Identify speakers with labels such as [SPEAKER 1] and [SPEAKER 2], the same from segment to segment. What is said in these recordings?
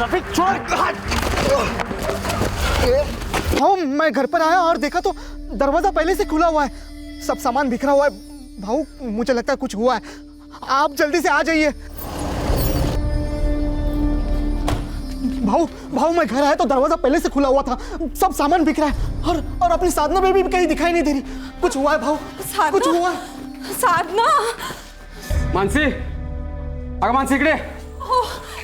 [SPEAKER 1] रफीक छोड़।
[SPEAKER 2] हाँ, मैं घर पर आया और देखा तो दरवाजा पहले से खुला हुआ है, सब सामान बिखरा हुआ है। भाऊ मुझे लगता है कुछ हुआ है, आप जल्दी से आ जाइए। भाऊ मैं घर आया तो दरवाजा पहले से खुला हुआ था, सब सामान बिखरा है और अपनी साधना बेबी भी कहीं दिखाई नहीं दे रही। कुछ हुआ है भाऊ, कुछ हुआ है।
[SPEAKER 3] साधना,
[SPEAKER 4] मानसी, अगं मानसी इकडे।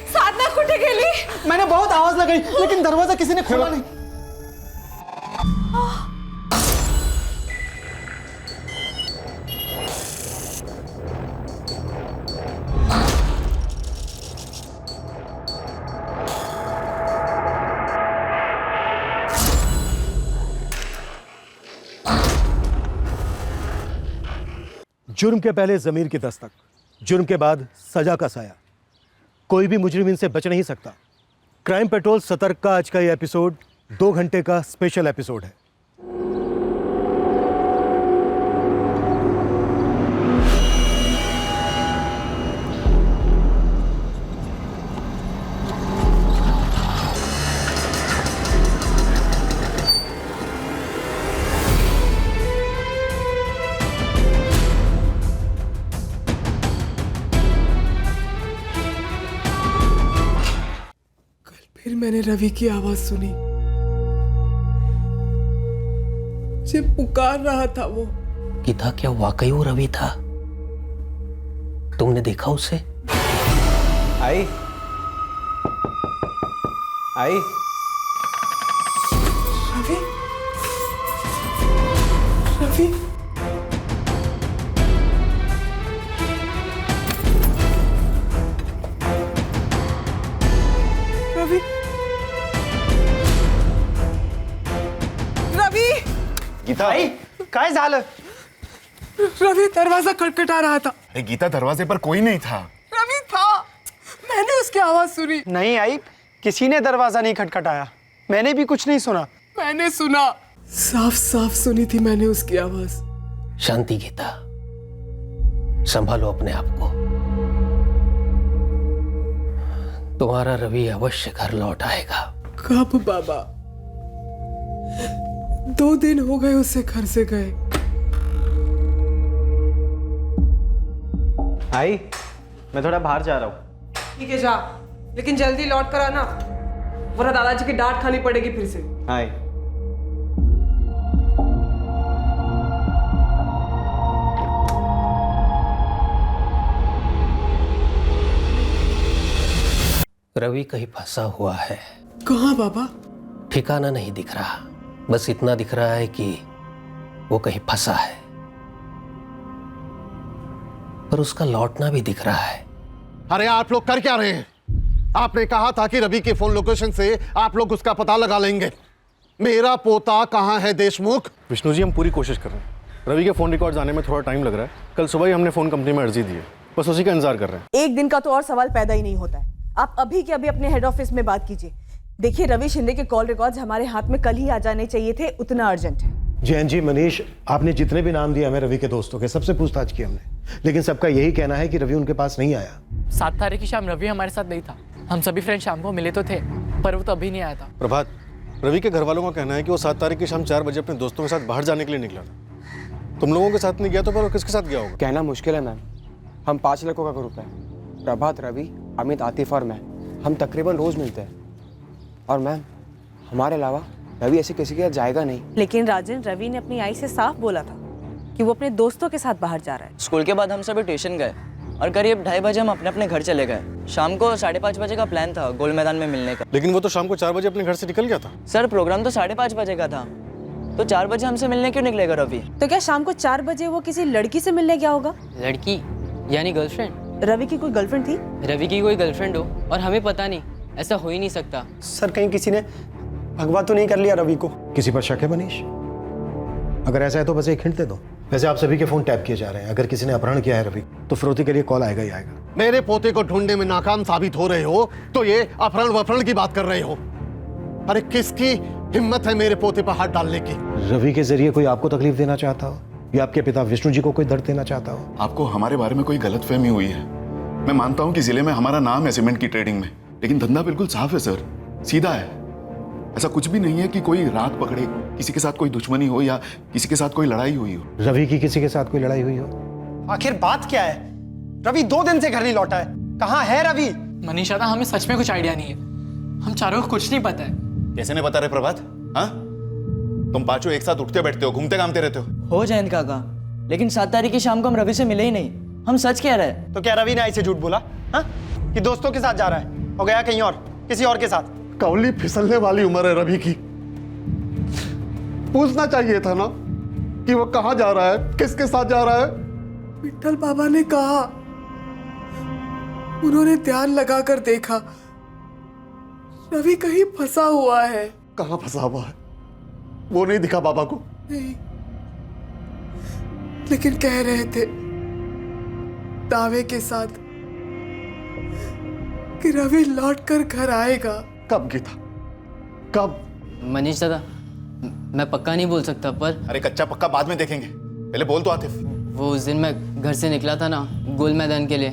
[SPEAKER 3] साधना कुठे गेली?
[SPEAKER 2] मैंने बहुत आवाज लगाई लेकिन दरवाजा किसी ने खोला नहीं।
[SPEAKER 5] जुर्म के पहले जमीर की दस्तक, जुर्म के बाद सजा का साया। कोई भी मुजरिम इनसे बच नहीं सकता। क्राइम पेट्रोल सतर्क का आज का ये एपिसोड 2 घंटे का स्पेशल एपिसोड है।
[SPEAKER 6] फिर मैंने रवि की आवाज सुनी, मुझे पुकार रहा था वो।
[SPEAKER 7] गीता, क्या वाकई वो रवि था? तुमने देखा उसे?
[SPEAKER 4] आई आई
[SPEAKER 6] रवि, रवि, रवि, रवि,
[SPEAKER 1] गीता काय झालं?
[SPEAKER 6] रवि दरवाजा खटखटा रहा था।
[SPEAKER 1] गीता दरवाजे पर कोई नहीं था।
[SPEAKER 6] रवि था, मैंने उसकी आवाज सुनी।
[SPEAKER 2] नहीं आई, किसी ने दरवाजा नहीं खटखटाया, मैंने भी कुछ नहीं सुना।
[SPEAKER 6] मैंने सुना, साफ साफ सुनी थी मैंने उसकी आवाज।
[SPEAKER 7] शांति गीता, संभालो अपने आप को। तुम्हारा रवि अवश्य घर लौट आएगा।
[SPEAKER 6] कब बाबा? 2 दिन हो गए उसे घर से गए।
[SPEAKER 4] आई, मैं थोड़ा बाहर जा रहा हूँ।
[SPEAKER 6] ठीक है जा, लेकिन जल्दी लौट कर आना, वरना दादाजी की डांट खानी पड़ेगी फिर से।
[SPEAKER 4] हाय।
[SPEAKER 7] रवि कहीं फंसा हुआ है।
[SPEAKER 6] कहाँ बाबा?
[SPEAKER 7] ठिकाना नहीं दिख रहा, बस इतना दिख रहा है कि वो कहीं फंसा है, पर उसका लौटना भी दिख रहा है।
[SPEAKER 8] अरे आप लोग कर क्या रहे हैं? आपने कहा था कि रवि के फोन लोकेशन से आप लोग उसका पता लगा लेंगे। मेरा पोता कहाँ है देशमुख?
[SPEAKER 5] विष्णु जी, हम पूरी कोशिश कर रहे हैं। रवि के फोन रिकॉर्ड्स आने में थोड़ा टाइम लग रहा है। कल सुबह ही हमने फोन कंपनी में अर्जी दी है, बस उसी का इंतजार कर रहे हैं।
[SPEAKER 3] एक दिन का तो और सवाल पैदा ही नहीं होता है। आप अभी के अभी अपने हेड ऑफिस में बात कीजिए। देखिए, रवि शिंदे के कॉल रिकॉर्ड्स हमारे हाथ में कल ही आ जाने चाहिए थे, उतना अर्जेंट है।
[SPEAKER 5] जैन जी, मनीष, आपने जितने भी नाम दिए हमें रवि के दोस्तों के, सबसे पूछताछ की हमने, लेकिन सबका यही कहना है कि रवि उनके पास नहीं आया।
[SPEAKER 9] 7 तारीख की शाम रवि हमारे साथ नहीं था। हम सभी फ्रेंड शाम को मिले तो थे, पर वो तो अभी नहीं आया था।
[SPEAKER 5] प्रभात, रवि के घर वालों का कहना है कि वो 7 तारीख की शाम 4 बजे अपने दोस्तों के साथ बाहर जाने के लिए निकला था। तुम लोगों के साथ नहीं गया तो फिर वो किसके साथ गया होगा?
[SPEAKER 10] कहना मुश्किल है मैम। हम 5 लड़कों का ग्रुप है, प्रभात, रवि, अमित, आतिफ और मैं। हम तकरीबन रोज मिलते हैं, और मैम हमारे अलावा रवि ऐसे किसी के साथ जाएगा नहीं।
[SPEAKER 3] लेकिन राजन, रवि ने अपनी आई से साफ बोला था कि वो अपने दोस्तों के साथ बाहर जा रहा है।
[SPEAKER 11] स्कूल के बाद हम सभी ट्यूशन गए और करीब 2:30 बजे हम अपने अपने घर चले गए। शाम को 5:30 बजे का प्लान था गोल मैदान में मिलने का।
[SPEAKER 5] लेकिन वो तो शाम को 4 बजे अपने घर से निकल गया था।
[SPEAKER 11] सर, प्रोग्राम तो 5:30 बजे का था, तो 4 बजे हमसे मिलने क्यों निकलेगा रवि?
[SPEAKER 3] तो क्या शाम को 4 बजे वो किसी लड़की से मिलने गया होगा?
[SPEAKER 9] लड़की यानी गर्लफ्रेंड?
[SPEAKER 3] रवि की कोई गर्लफ्रेंड थी?
[SPEAKER 9] रवि की कोई गर्लफ्रेंड हो और हमें पता नहीं, ऐसा हो ही नहीं सकता।
[SPEAKER 2] सर, कहीं किसी ने भगवा तो नहीं कर लिया रवि को?
[SPEAKER 5] किसी पर शक है मनीष? अगर ऐसा है तो बस एक हिंट दे दो। वैसे आप सभी के फोन टैप किए जा रहे हैं, अगर किसी ने अपहरण किया है रवि तो फिरौती के लिए कॉल आएगा ही आएगा।
[SPEAKER 8] मेरे पोते को ढूंढने में नाकाम साबित हो रहे हो तो ये अपहरण वफरण की बात कर रहे हो। अरे किसकी हिम्मत है मेरे पोते पर हाथ डालने की?
[SPEAKER 5] रवि के जरिए कोई आपको तकलीफ देना चाहता हो या आपके पिता विष्णु जी को कोई दर्द देना चाहता हो?
[SPEAKER 1] आपको हमारे बारे में कोई गलतफहमी हुई है। मैं मानता हूं कि जिले में हमारा नाम है सीमेंट की ट्रेडिंग में, लेकिन धंधा बिल्कुल साफ है सर, सीधा है। ऐसा कुछ भी नहीं है कि कोई राग पकड़े, किसी के साथ कोई दुश्मनी हो या किसी के साथ कोई लड़ाई हुई हो।
[SPEAKER 5] रवि की किसी के साथ कोई लड़ाई हुई हो?
[SPEAKER 2] आखिर बात क्या है? रवि 2 दिन से घर नहीं लौटा है। कहाँ है रवि?
[SPEAKER 9] मनीषा दा, हमें सच में कुछ आइडिया नहीं है। हम चारों को कुछ नहीं पता है।
[SPEAKER 1] कैसे नहीं बता रहे प्रभात? हाँ, तुम पांचों एक साथ उठते बैठते हो, घूमते घामते रहते हो।
[SPEAKER 11] जयंत काका, लेकिन 7 तारीख की शाम को हम रवि से मिले ही नहीं। हम सच कह रहे हैं।
[SPEAKER 2] तो क्या रवि ने ऐसे झूठ बोला? हाँ, कि दोस्तों के साथ जा रहा है और गया कहीं और, किसी और के साथ?
[SPEAKER 8] कौली फिसलने वाली उम्र है रवि की। पूछना चाहिए था ना कि वो कहाँ जा रहा है, किसके साथ जा रहा है।
[SPEAKER 6] विट्ठल बाबा ने कहा, उन्होंने ध्यान लगाकर देखा, रवि कहीं फंसा हुआ है।
[SPEAKER 8] कहाँ फंसा हुआ है? वो नहीं दिखा बाबा को?
[SPEAKER 6] नहीं, लेकिन कह रहे थे दावे के साथ कि रवि लौटकर घर आएगा।
[SPEAKER 8] कब गीता, कब?
[SPEAKER 11] मनीष दादा, मैं पक्का नहीं बोल सकता, पर
[SPEAKER 1] अरे कच्चा पक्का बाद में देखेंगे, पहले बोल तो आतिफ।
[SPEAKER 11] वो उस दिन मैं घर से निकला था ना, गोल मैदान के लिए,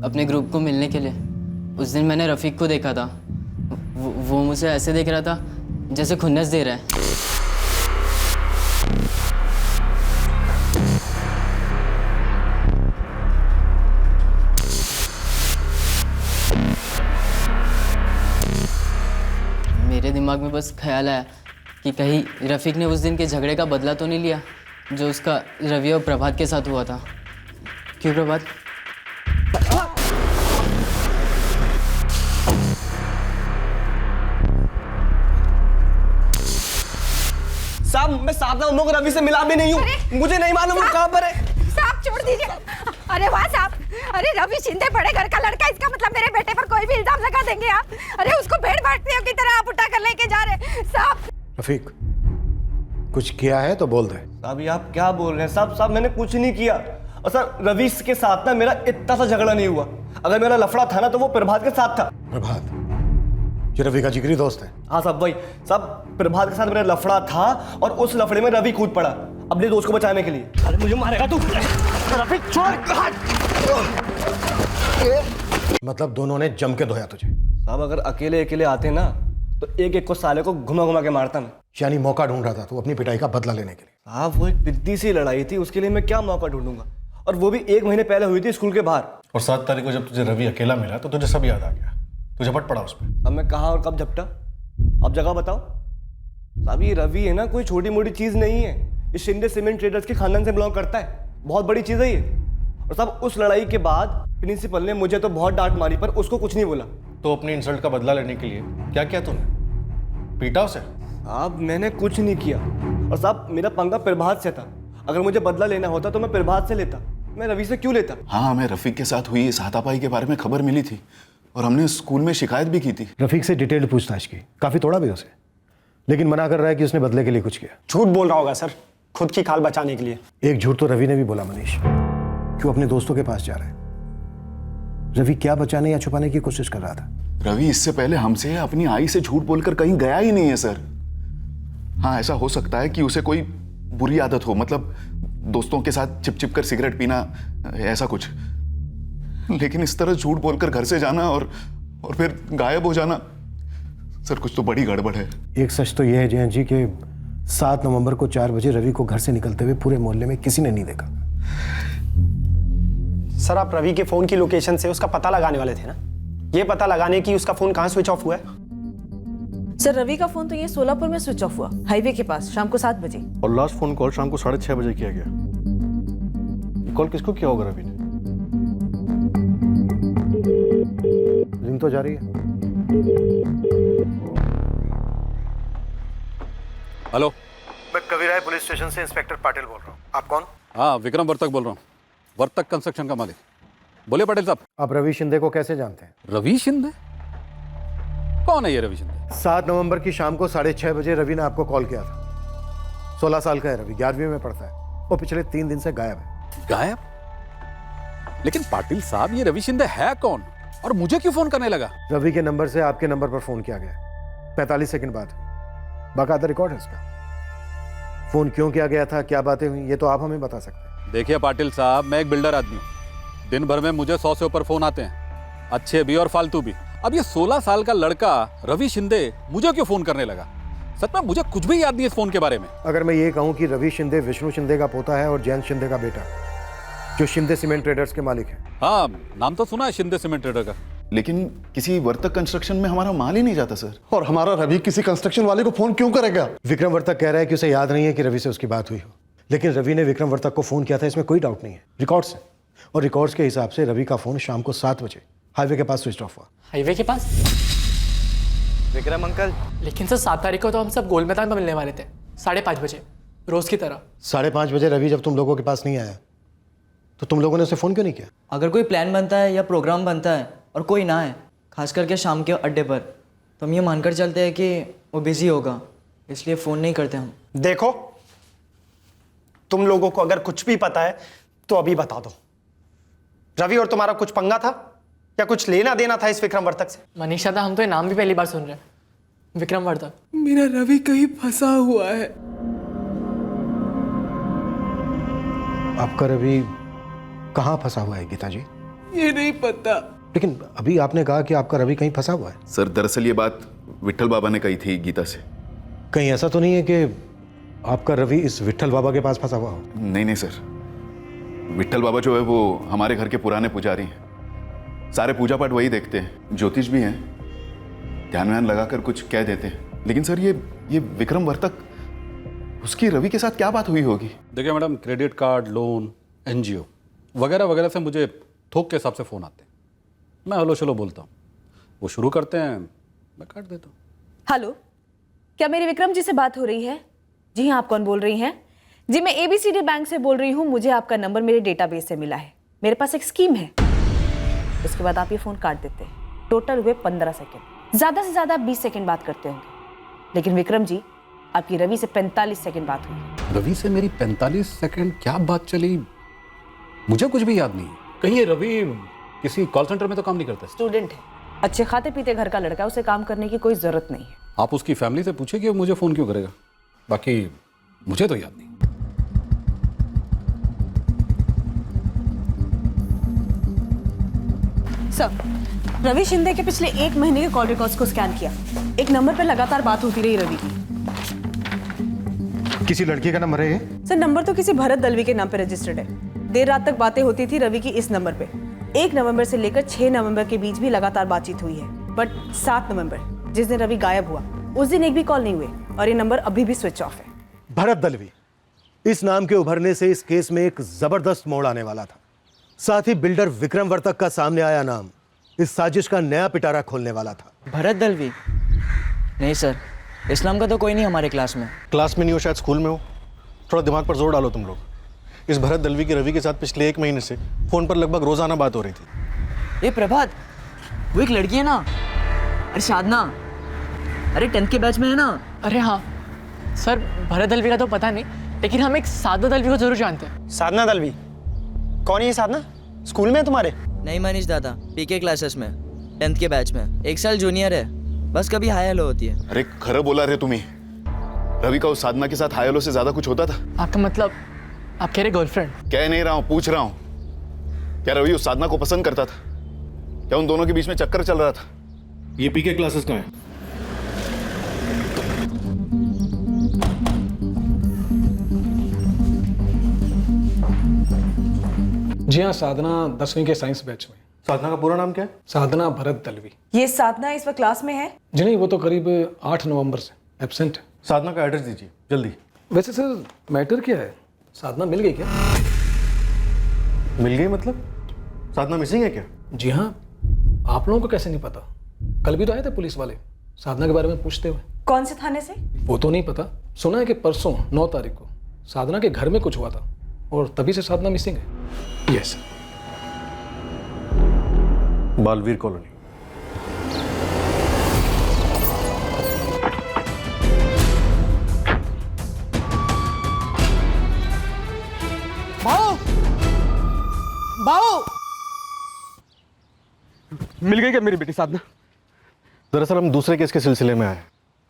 [SPEAKER 11] अपने ग्रुप को मिलने के लिए। उस दिन मैंने रफीक को देखा था। वो मुझे ऐसे देख रहा था जैसे खुन्नस दे रहा है। मेरे दिमाग में बस ख्याल आया कि कहीं रफीक ने उस दिन के झगड़े का बदला तो नहीं लिया जो उसका रवि और प्रभात के साथ हुआ था। क्यों प्रभात?
[SPEAKER 10] साहब, मैं 7 नवंबर को रवि से मिला भी नहीं हूँ। मुझे नहीं मालूम वो कहाँ पर है।
[SPEAKER 12] साहब छोड़ दीजिए। अरे वाह साहब, अरे रवि शिंदे बड़े घर का लड़का, इसका मतलब मेरे बेटे पर कोई भी इल्जाम लगा देंगे आप? अरे उसको भेड़ बांटने की तरह आप उठा कर लेके जा रहे साहब।
[SPEAKER 5] रफीक, कुछ किया है तो बोल दे।
[SPEAKER 10] साहब, ये आप क्या बोल रहे हैं? साहब मैंने कुछ नहीं किया। और सर, रवि के साथ ना मेरा इतना सा झगड़ा नहीं हुआ। अगर मेरा लफड़ा था ना तो वो प्रभात के साथ था।
[SPEAKER 5] प्रभात ये रवि का जिगरी दोस्त है?
[SPEAKER 10] हाँ साहब, वही साहब, प्रभात के साथ मेरा लफड़ा था और उस लफड़े में रवि कूद पड़ा अपने दोस्त को बचाने के लिए। अरे मुझे मारेगा तू? रफीक छोड़।
[SPEAKER 5] मतलब दोनों ने जम के धोया तुझे?
[SPEAKER 10] साहब, अगर अकेले अकेले आते ना तो एक एक को साले को घुमा घुमा के मारता मैं।
[SPEAKER 5] यानी मौका ढूंढ रहा था तू अपनी पिटाई का बदला लेने के लिए?
[SPEAKER 10] साहब, वो एक बिद्दी सी लड़ाई थी, उसके लिए मैं क्या मौका ढूंढूंगा? और वो भी 1 महीने पहले हुई थी स्कूल के बाहर।
[SPEAKER 13] और 7 तारीख को जब तुझे रवि अकेला मिला तो तुझे सब याद आ गया, तू झपट पड़ा उस पर।
[SPEAKER 10] अब मैं कहाँ और कब झपटा? अब जगह बताओ। साहब, ये रवि है ना, कोई छोटी मोटी चीज नहीं है। ये शिंदे सीमेंट ट्रेडर्स के खानदान से बिलोंग करता है, बहुत बड़ी चीज है ये। और साहब, उस लड़ाई के बाद प्रिंसिपल ने मुझे तो बहुत डांट मारी पर उसको कुछ नहीं बोला।
[SPEAKER 13] तो अपनी इंसल्ट का बदला लेने के लिए क्या किया तूने? पीटा उसे?
[SPEAKER 10] साहब, मैंने कुछ नहीं किया। और साहब, मेरा पंगा प्रभात से था। अगर मुझे बदला लेना होता तो मैं प्रभात से लेता, मैं रवि से क्यों लेता?
[SPEAKER 1] हाँ, हमें रफीक के साथ हुई हाथापाई के बारे में खबर मिली थी और हमने स्कूल में शिकायत भी की थी।
[SPEAKER 5] रफीक से डिटेल्ड पूछताछ की, काफी तोड़ा भी उसे, लेकिन मना कर रहा है कि उसने बदले के लिए कुछ किया।
[SPEAKER 2] झूठ बोल रहा होगा सर, खुद की खाल बचाने के लिए।
[SPEAKER 5] एक झूठ तो रवि ने भी बोला। मनीष, क्यों अपने दोस्तों के पास जा रहा है? रवि क्या बचाने या छुपाने की कोशिश कर रहा था?
[SPEAKER 1] रवि इससे पहले हमसे अपनी आई से झूठ बोलकर कहीं गया ही नहीं है सर। हाँ, ऐसा हो सकता है कि उसे कोई बुरी आदत हो, मतलब दोस्तों के साथ चिप चिप कर सिगरेट पीना, ऐसा कुछ। लेकिन इस तरह झूठ बोलकर घर से जाना और फिर गायब हो जाना, सर कुछ तो बड़ी गड़बड़ है।
[SPEAKER 5] एक सच तो यह है जयंत जी कि 7 नवंबर को 4 बजे रवि को घर से निकलते हुए पूरे मोहल्ले में किसी ने नहीं देखा।
[SPEAKER 2] सर, आप रवि के फोन की लोकेशन से उसका पता लगाने वाले थे ना? ये पता लगाने की उसका फोन कहाँ स्विच ऑफ हुआ है?
[SPEAKER 3] सर, रवि का फोन तो ये सोलापुर में स्विच ऑफ हुआ, हाईवे के पास, शाम को 7 बजे।
[SPEAKER 13] और लास्ट फोन कॉल शाम को 6:30 बजे किया गया। कॉल किसको किया होगा रवि ने?
[SPEAKER 5] रिंग तो जा रही है।
[SPEAKER 14] हेलो,
[SPEAKER 5] मैं कविराय पुलिस स्टेशन से इंस्पेक्टर पाटिल बोल रहा हूँ। आप कौन?
[SPEAKER 14] हाँ, विक्रम वर्तक बोल रहा हूँ, वर्तक कंस्ट्रक्शन का मालिक। बोले पाटिल साहब।
[SPEAKER 5] आप रवि शिंदे को कैसे जानते हैं?
[SPEAKER 14] रवि शिंदे? कौन है ये रवि शिंदे?
[SPEAKER 5] 7 नवंबर की शाम को 6:30 बजे रवि ने आपको कॉल किया था। 16 साल का है रवि, 11वीं में पढ़ता है और पिछले 3 दिन से गायब है।
[SPEAKER 14] गायब? लेकिन पाटिल साहब, ये रवि शिंदे है कौन और मुझे क्यों फोन करने लगा?
[SPEAKER 5] रवि के नंबर से आपके नंबर पर फोन किया गया, 45 सेकंड बाद। बाकायदा रिकॉर्ड है इसका। फोन क्यों किया गया था, क्या बातें हुई, ये तो आप हमें बता सकते हैं।
[SPEAKER 14] देखिए पाटिल साहब, मैं एक बिल्डर आदमी हूँ। दिन भर में मुझे 100 से ऊपर फोन आते हैं। अच्छे भी और फालतू भी। अब ये 16 साल का लड़का रवि शिंदे मुझे क्यों फोन करने लगा? सच में मुझे कुछ भी याद नहीं है इस फोन के बारे में।
[SPEAKER 5] अगर मैं ये कहूँ कि रवि शिंदे विष्णु शिंदे का पोता है और जयंत शिंदे का बेटा, जो शिंदे सीमेंट ट्रेडर्स के मालिक हैं।
[SPEAKER 14] हाँ, नाम तो सुना है शिंदे सीमेंट ट्रेडर का,
[SPEAKER 1] लेकिन किसी वर्तक कंस्ट्रक्शन में हमारा माल ही नहीं जाता सर।
[SPEAKER 8] और हमारा रवि किसी कंस्ट्रक्शन वाले को फोन क्यों करेगा?
[SPEAKER 5] विक्रम वर्तक कह रहा है कि उसे याद नहीं है कि रवि से उसकी बात हुई हो, लेकिन रवि ने विक्रम वर्तक को फोन किया था, इसमें कोई डाउट नहीं है। रिकॉर्ड्स हैं, और रिकॉर्ड्स के हिसाब से रवि का फोन शाम को 7 बजे हाईवे के पास स्विच ऑफ हुआ।
[SPEAKER 9] हाईवे के पास?
[SPEAKER 2] विक्रम अंकल,
[SPEAKER 9] लेकिन सर 7 तारीख को तो हम सब गोल मैदान में मिलने वाले थे 5:30 बजे, रोज की तरह।
[SPEAKER 5] 5:30 बजे रवि जब तुम लोगों के पास नहीं आया तो तुम लोगों ने उसे फोन क्यों नहीं किया?
[SPEAKER 11] अगर कोई प्लान बनता है या प्रोग्राम बनता है और कोई ना है, खास करके शाम के अड्डे पर, तो हम ये मानकर चलते हैं कि वो बिजी होगा, इसलिए फ़ोन नहीं करते हम।
[SPEAKER 2] देखो, तुम लोगों को अगर कुछ भी पता है तो अभी बता दो। रवि और तुम्हारा कुछ पंगा था या कुछ लेना देना था इस विक्रम वर्तक से?
[SPEAKER 9] मनीषा था, हम तो ये नाम भी पहली बार सुन रहे हैं, विक्रम वर्तक।
[SPEAKER 6] मेरा रवि कहीं फंसा हुआ है।
[SPEAKER 5] आपका रवि कहाँ फंसा हुआ है गीता जी?
[SPEAKER 6] ये नहीं पता।
[SPEAKER 5] लेकिन अभी आपने कहा कि आपका रवि कहीं फंसा हुआ है।
[SPEAKER 1] सर दरअसल ये बात विट्ठल बाबा ने कही थी गीता से।
[SPEAKER 5] कहीं ऐसा तो नहीं है कि आपका रवि इस विट्ठल बाबा के पास फंसा हुआ हो?
[SPEAKER 1] नहीं नहीं सर, विट्ठल बाबा जो है वो हमारे घर के पुराने पुजारी हैं, सारे पूजा पाठ वही देखते हैं, ज्योतिष भी हैं, ध्यान व्यान लगाकर कुछ कह देते हैं। लेकिन सर ये विक्रम वर्तक, उसकी रवि के साथ क्या बात हुई होगी?
[SPEAKER 14] देखिए madam, credit card, loan, NGO वगैरह वगैरह से मुझे थोक के हिसाब से फ़ोन आते हैं। मैं हलो शलो बोलता हूँ, वो शुरू करते हैं, मैं काट देता हूँ।
[SPEAKER 3] हेलो, क्या मेरी विक्रम जी से बात हो रही है? जी हाँ, आप कौन बोल रही हैं? जी मैं ABCD बैंक से बोल रही हूँ। मुझे आपका नंबर मेरे डेटाबेस से मिला है। मेरे पास एक स्कीम है। उसके बाद आप ये फ़ोन काट देते हैं। टोटल हुए 15 सेकेंड, ज़्यादा से ज़्यादा 20 सेकेंड बात करते होंगे। लेकिन विक्रम जी, आपकी रवि से 45 सेकेंड बात हुई।
[SPEAKER 14] रवि से मेरी 45 सेकेंड क्या बात चली, मुझे कुछ भी याद नहीं। कहीं ये रवि किसी कॉल सेंटर में तो काम नहीं करता?
[SPEAKER 3] स्टूडेंट है, अच्छे खाते पीते घर का लड़का, उसे काम करने की कोई ज़रूरत नहीं है।
[SPEAKER 14] आप उसकी फैमिली से पूछिए कि वो मुझे फ़ोन क्यों करेगा, बाकी मुझे तो याद नहीं।
[SPEAKER 3] सर, रवि शिंदे के पिछले 1 महीने के कॉल रिकॉर्ड्स को स्कैन किया। एक नंबर पर लगातार बात होती रही रवि की।
[SPEAKER 5] किसी लड़की का नंबर है ये?
[SPEAKER 3] सर नंबर तो किसी भरत दलवी के नाम पे रजिस्टर्ड है। देर रात तक बातें होती थी रवि की इस नंबर पे। 1 नवंबर से लेकर 6 नवंबर के बीच भी लगातार बातचीत हुई है। बट 7 नवंबर, जिस दिन रवि गायब हुआ, उस दिन एक भी कॉल नहीं हुए और ये नंबर अभी भी स्विच ऑफ है।
[SPEAKER 5] भरत दलवी, इस नाम के उभरने से इस केस में एक जबरदस्त मोड़ आने वाला था। साथ ही बिल्डर विक्रम वर्तक का सामने आया नाम इस साजिश का नया पिटारा खोलने वाला था।
[SPEAKER 11] भरत दलवी? नहीं सर, इस्लाम का तो कोई नहीं हमारे क्लास में।
[SPEAKER 13] क्लास में नहीं हो, शायद स्कूल में हो। थोड़ा दिमाग पर जोर डालो तुम लोग। इस भरत दलवी की रवि के साथ पिछले 1 महीने से फोन पर लगभग रोजाना बात हो रही थी।
[SPEAKER 11] ये प्रभात, वो एक लड़की है ना, अरे साधना, अरे 10th के बैच में है ना।
[SPEAKER 9] अरे हाँ सर, भरत दलवी का तो पता नहीं, लेकिन हम एक साधना दलवी को जरूर जानते हैं।
[SPEAKER 2] साधना दलवी? कौन है ये साधना? स्कूल में है तुम्हारे?
[SPEAKER 11] नहीं मनीष दादा, PK क्लासेस में, 10th के बैच में, 1 साल जूनियर है, बस कभी हाई हेलो होती है।
[SPEAKER 1] अरे खरं बोला रे तुम्ही, रवि का उस साधना के साथ हाई हेलो से ज्यादा कुछ होता था?
[SPEAKER 9] आपका मतलब आप कह रहे गर्लफ्रेंड?
[SPEAKER 1] कह नहीं रहा हूँ, पूछ रहा हूँ। क्या रवि उस साधना को पसंद करता था? क्या उन दोनों के बीच में चक्कर चल रहा था?
[SPEAKER 13] ये PK क्लासेस का है।
[SPEAKER 15] जी हाँ, साधना 10वीं के साइंस बैच में।
[SPEAKER 13] साधना का पूरा नाम क्या है?
[SPEAKER 15] साधना भरत दलवी।
[SPEAKER 3] ये साधना इस वक्त क्लास में है?
[SPEAKER 15] जी नहीं, वो तो करीब 8 नवंबर से एब्सेंट है।
[SPEAKER 13] साधना का एड्रेस दीजिए जल्दी।
[SPEAKER 15] वैसे सर मैटर क्या है, साधना मिल गई क्या?
[SPEAKER 13] मिल गई मतलब? साधना मिसिंग है क्या?
[SPEAKER 15] जी हाँ, आप लोगों को कैसे नहीं पता? कल भी तो आए थे पुलिस वाले साधना के बारे में पूछते हुए।
[SPEAKER 3] कौन से थाने से?
[SPEAKER 15] वो तो नहीं पता, सुना है कि परसों 9 तारीख को साधना के घर में कुछ हुआ था और तभी से साधना मिसिंग है। Yes,
[SPEAKER 13] Baalveer colony.
[SPEAKER 2] भाऊ, भाऊ,
[SPEAKER 13] मिल गई क्या मेरी बेटी साधना? दरअसल हम दूसरे केस के सिलसिले में आए।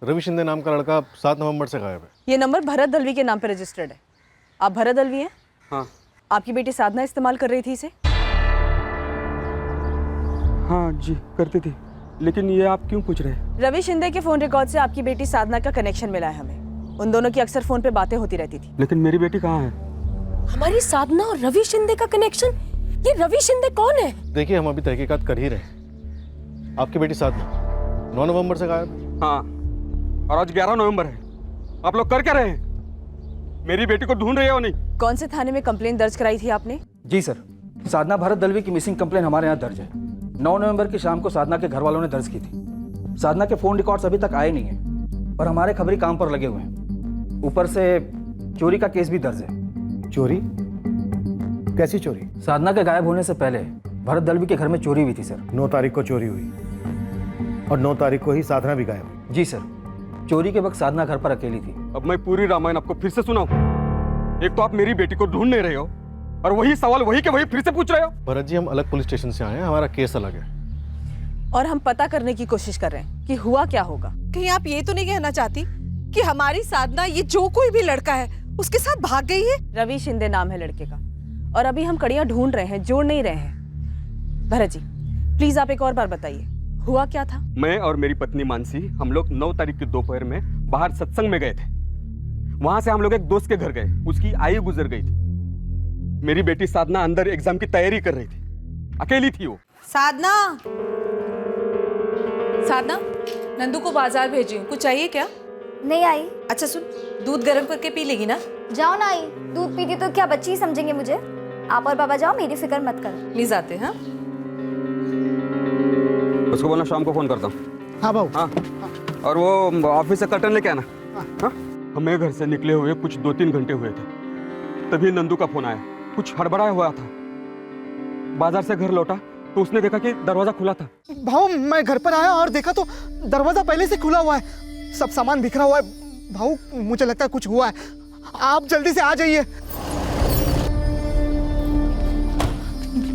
[SPEAKER 13] रवि शिंदे नाम का लड़का 7 नवंबर से गायब है।
[SPEAKER 3] ये नंबर भरत दलवी के नाम पे रजिस्टर्ड है। आप भरत दलवी हैं?
[SPEAKER 13] हाँ।
[SPEAKER 3] आपकी बेटी साधना इस्तेमाल कर रही थी इसे?
[SPEAKER 4] हाँ जी करती थी, लेकिन ये आप क्यों पूछ रहे हैं?
[SPEAKER 3] रवि शिंदे के फोन रिकॉर्ड से आपकी बेटी साधना का कनेक्शन मिला है हमें। उन दोनों की अक्सर फोन पे बातें होती रहती थी।
[SPEAKER 4] लेकिन मेरी बेटी कहाँ है?
[SPEAKER 12] हमारी साधना और रवि शिंदे का कनेक्शन, ये रवि शिंदे कौन है?
[SPEAKER 13] देखिए हम अभी तहकीकात कर ही रहे हैं। आपकी बेटी साधना 9 नवंबर से गायब है।
[SPEAKER 4] हाँ, और आज 11 नवंबर है। आप लोग कर क्या रहे हैं? मेरी बेटी को ढूंढ रहे हो नहीं?
[SPEAKER 3] कौन से थाने में कंप्लेंट दर्ज कराई थी आपने?
[SPEAKER 15] जी सर, साधना भरत दलवी की मिसिंग कंप्लेन हमारे यहाँ दर्ज है। 9 नवंबर की शाम को साधना के घर वालों ने दर्ज की थी। साधना के फोन रिकॉर्ड्स अभी तक आए नहीं हैं, पर हमारे खबरी काम पर लगे हुए हैं। ऊपर से चोरी का केस भी दर्ज है।
[SPEAKER 5] चोरी? कैसी चोरी?
[SPEAKER 15] साधना के गायब होने से पहले भरत दलवी के घर में चोरी हुई थी सर।
[SPEAKER 5] 9 तारीख को चोरी हुई और 9 तारीख को ही साधना भी गायब हुई।
[SPEAKER 15] जी सर, चोरी के वक्त साधना घर पर अकेली थी।
[SPEAKER 4] अब मैं पूरी रामायण आपको फिर से सुनाऊं? एक तो आप मेरी बेटी को ढूंढ नहीं रहे हो, और वही सवाल वही के वही फिर से पूछ रहे हो।
[SPEAKER 13] भरत जी हम अलग पुलिस स्टेशन से आए हैं, हमारा केस अलग है।
[SPEAKER 3] और हम पता करने की कोशिश कर रहे हैं कि हुआ क्या होगा।
[SPEAKER 12] कहीं आप ये तो नहीं कहना चाहती कि हमारी साधना, ये जो कोई भी लड़का है, उसके साथ भाग गई है?
[SPEAKER 3] रवि शिंदे नाम है लड़के का, और अभी हम कड़ियां ढूंढ रहे हैं, जोड़ नहीं रहे हैं। भरत जी प्लीज आप एक और बार बताइए, हुआ क्या था?
[SPEAKER 4] मैं और मेरी पत्नी मानसी, हम लोग 9 तारीख की दोपहर में बाहर सत्संग में गए थे। वहां से हम लोग एक दोस्त के घर गए, उसकी आयु गुजर गई थी। मेरी बेटी साधना अंदर एग्जाम की तैयारी कर रही थी, अकेली थी वो।
[SPEAKER 12] साधना, साधना, नंदू को बाजार भेजी हूँ, कुछ चाहिए क्या?
[SPEAKER 16] नहीं आई।
[SPEAKER 12] अच्छा सुन, दूध गर्म करके पी लेगी ना?
[SPEAKER 16] जाओ ना आई, दूध पीती तो क्या बच्ची ही समझेंगे मुझे? आप और बाबा जाओ, मेरी फिक्र मत करो।
[SPEAKER 12] प्लीज आते। हाँ
[SPEAKER 4] उसको बोलना शाम को फोन करता हूँ।
[SPEAKER 2] हाँ बाबू।
[SPEAKER 4] हाँ, और वो ऑफिस से कर्टन लेके आना। हाँ, हमें घर से निकले हुए कुछ 2-3 घंटे हुए थे, तभी नंदू का फोन आया। कुछ हड़बड़ाया हुआ था। बाजार से घर लौटा तो उसने देखा कि दरवाजा खुला था।
[SPEAKER 2] भाऊ मैं घर पर आया और देखा तो दरवाजा पहले से खुला हुआ है, सब सामान बिखरा हुआ है। भाऊ मुझे लगता है कुछ हुआ है, आप जल्दी से आ जाइए।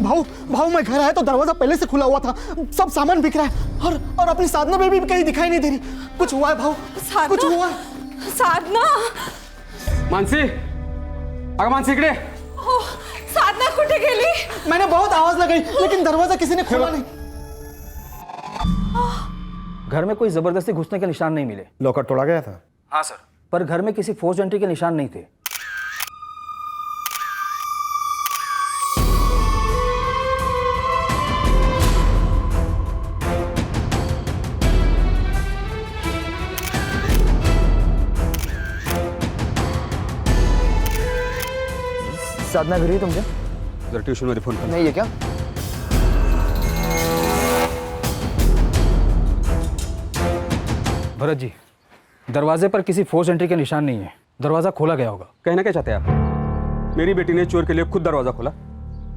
[SPEAKER 2] भाऊ मैं घर आया तो दरवाजा पहले से खुला हुआ था, सब सामान बिखरा है, और अपनी साधना बेबी भी कहीं दिखाई नहीं दे रही। कुछ हुआ है भाऊ, कुछ हुआ है।
[SPEAKER 12] साधना,
[SPEAKER 4] मानसी, अगं मानसी इकडे।
[SPEAKER 12] साधना कुठे गेली?
[SPEAKER 2] मैंने बहुत आवाज लगाई लेकिन दरवाजा किसी ने खोला नहीं।
[SPEAKER 15] घर में कोई जबरदस्ती घुसने के निशान नहीं मिले।
[SPEAKER 5] लॉकर तोड़ा गया था?
[SPEAKER 15] हाँ सर, पर घर में किसी फोर्स एंट्री के निशान नहीं थे।
[SPEAKER 10] साधना घरी है तुमच्या?
[SPEAKER 4] जरा ट्यूशन मध्ये फोन कर।
[SPEAKER 10] नहीं है क्या?
[SPEAKER 15] भरत जी, दरवाजे पर किसी फोर्स एंट्री के निशान नहीं है। दरवाजा खोला गया होगा।
[SPEAKER 4] कहना क्या चाहते हैं आप? मेरी बेटी ने चोर के लिए खुद दरवाजा खोला,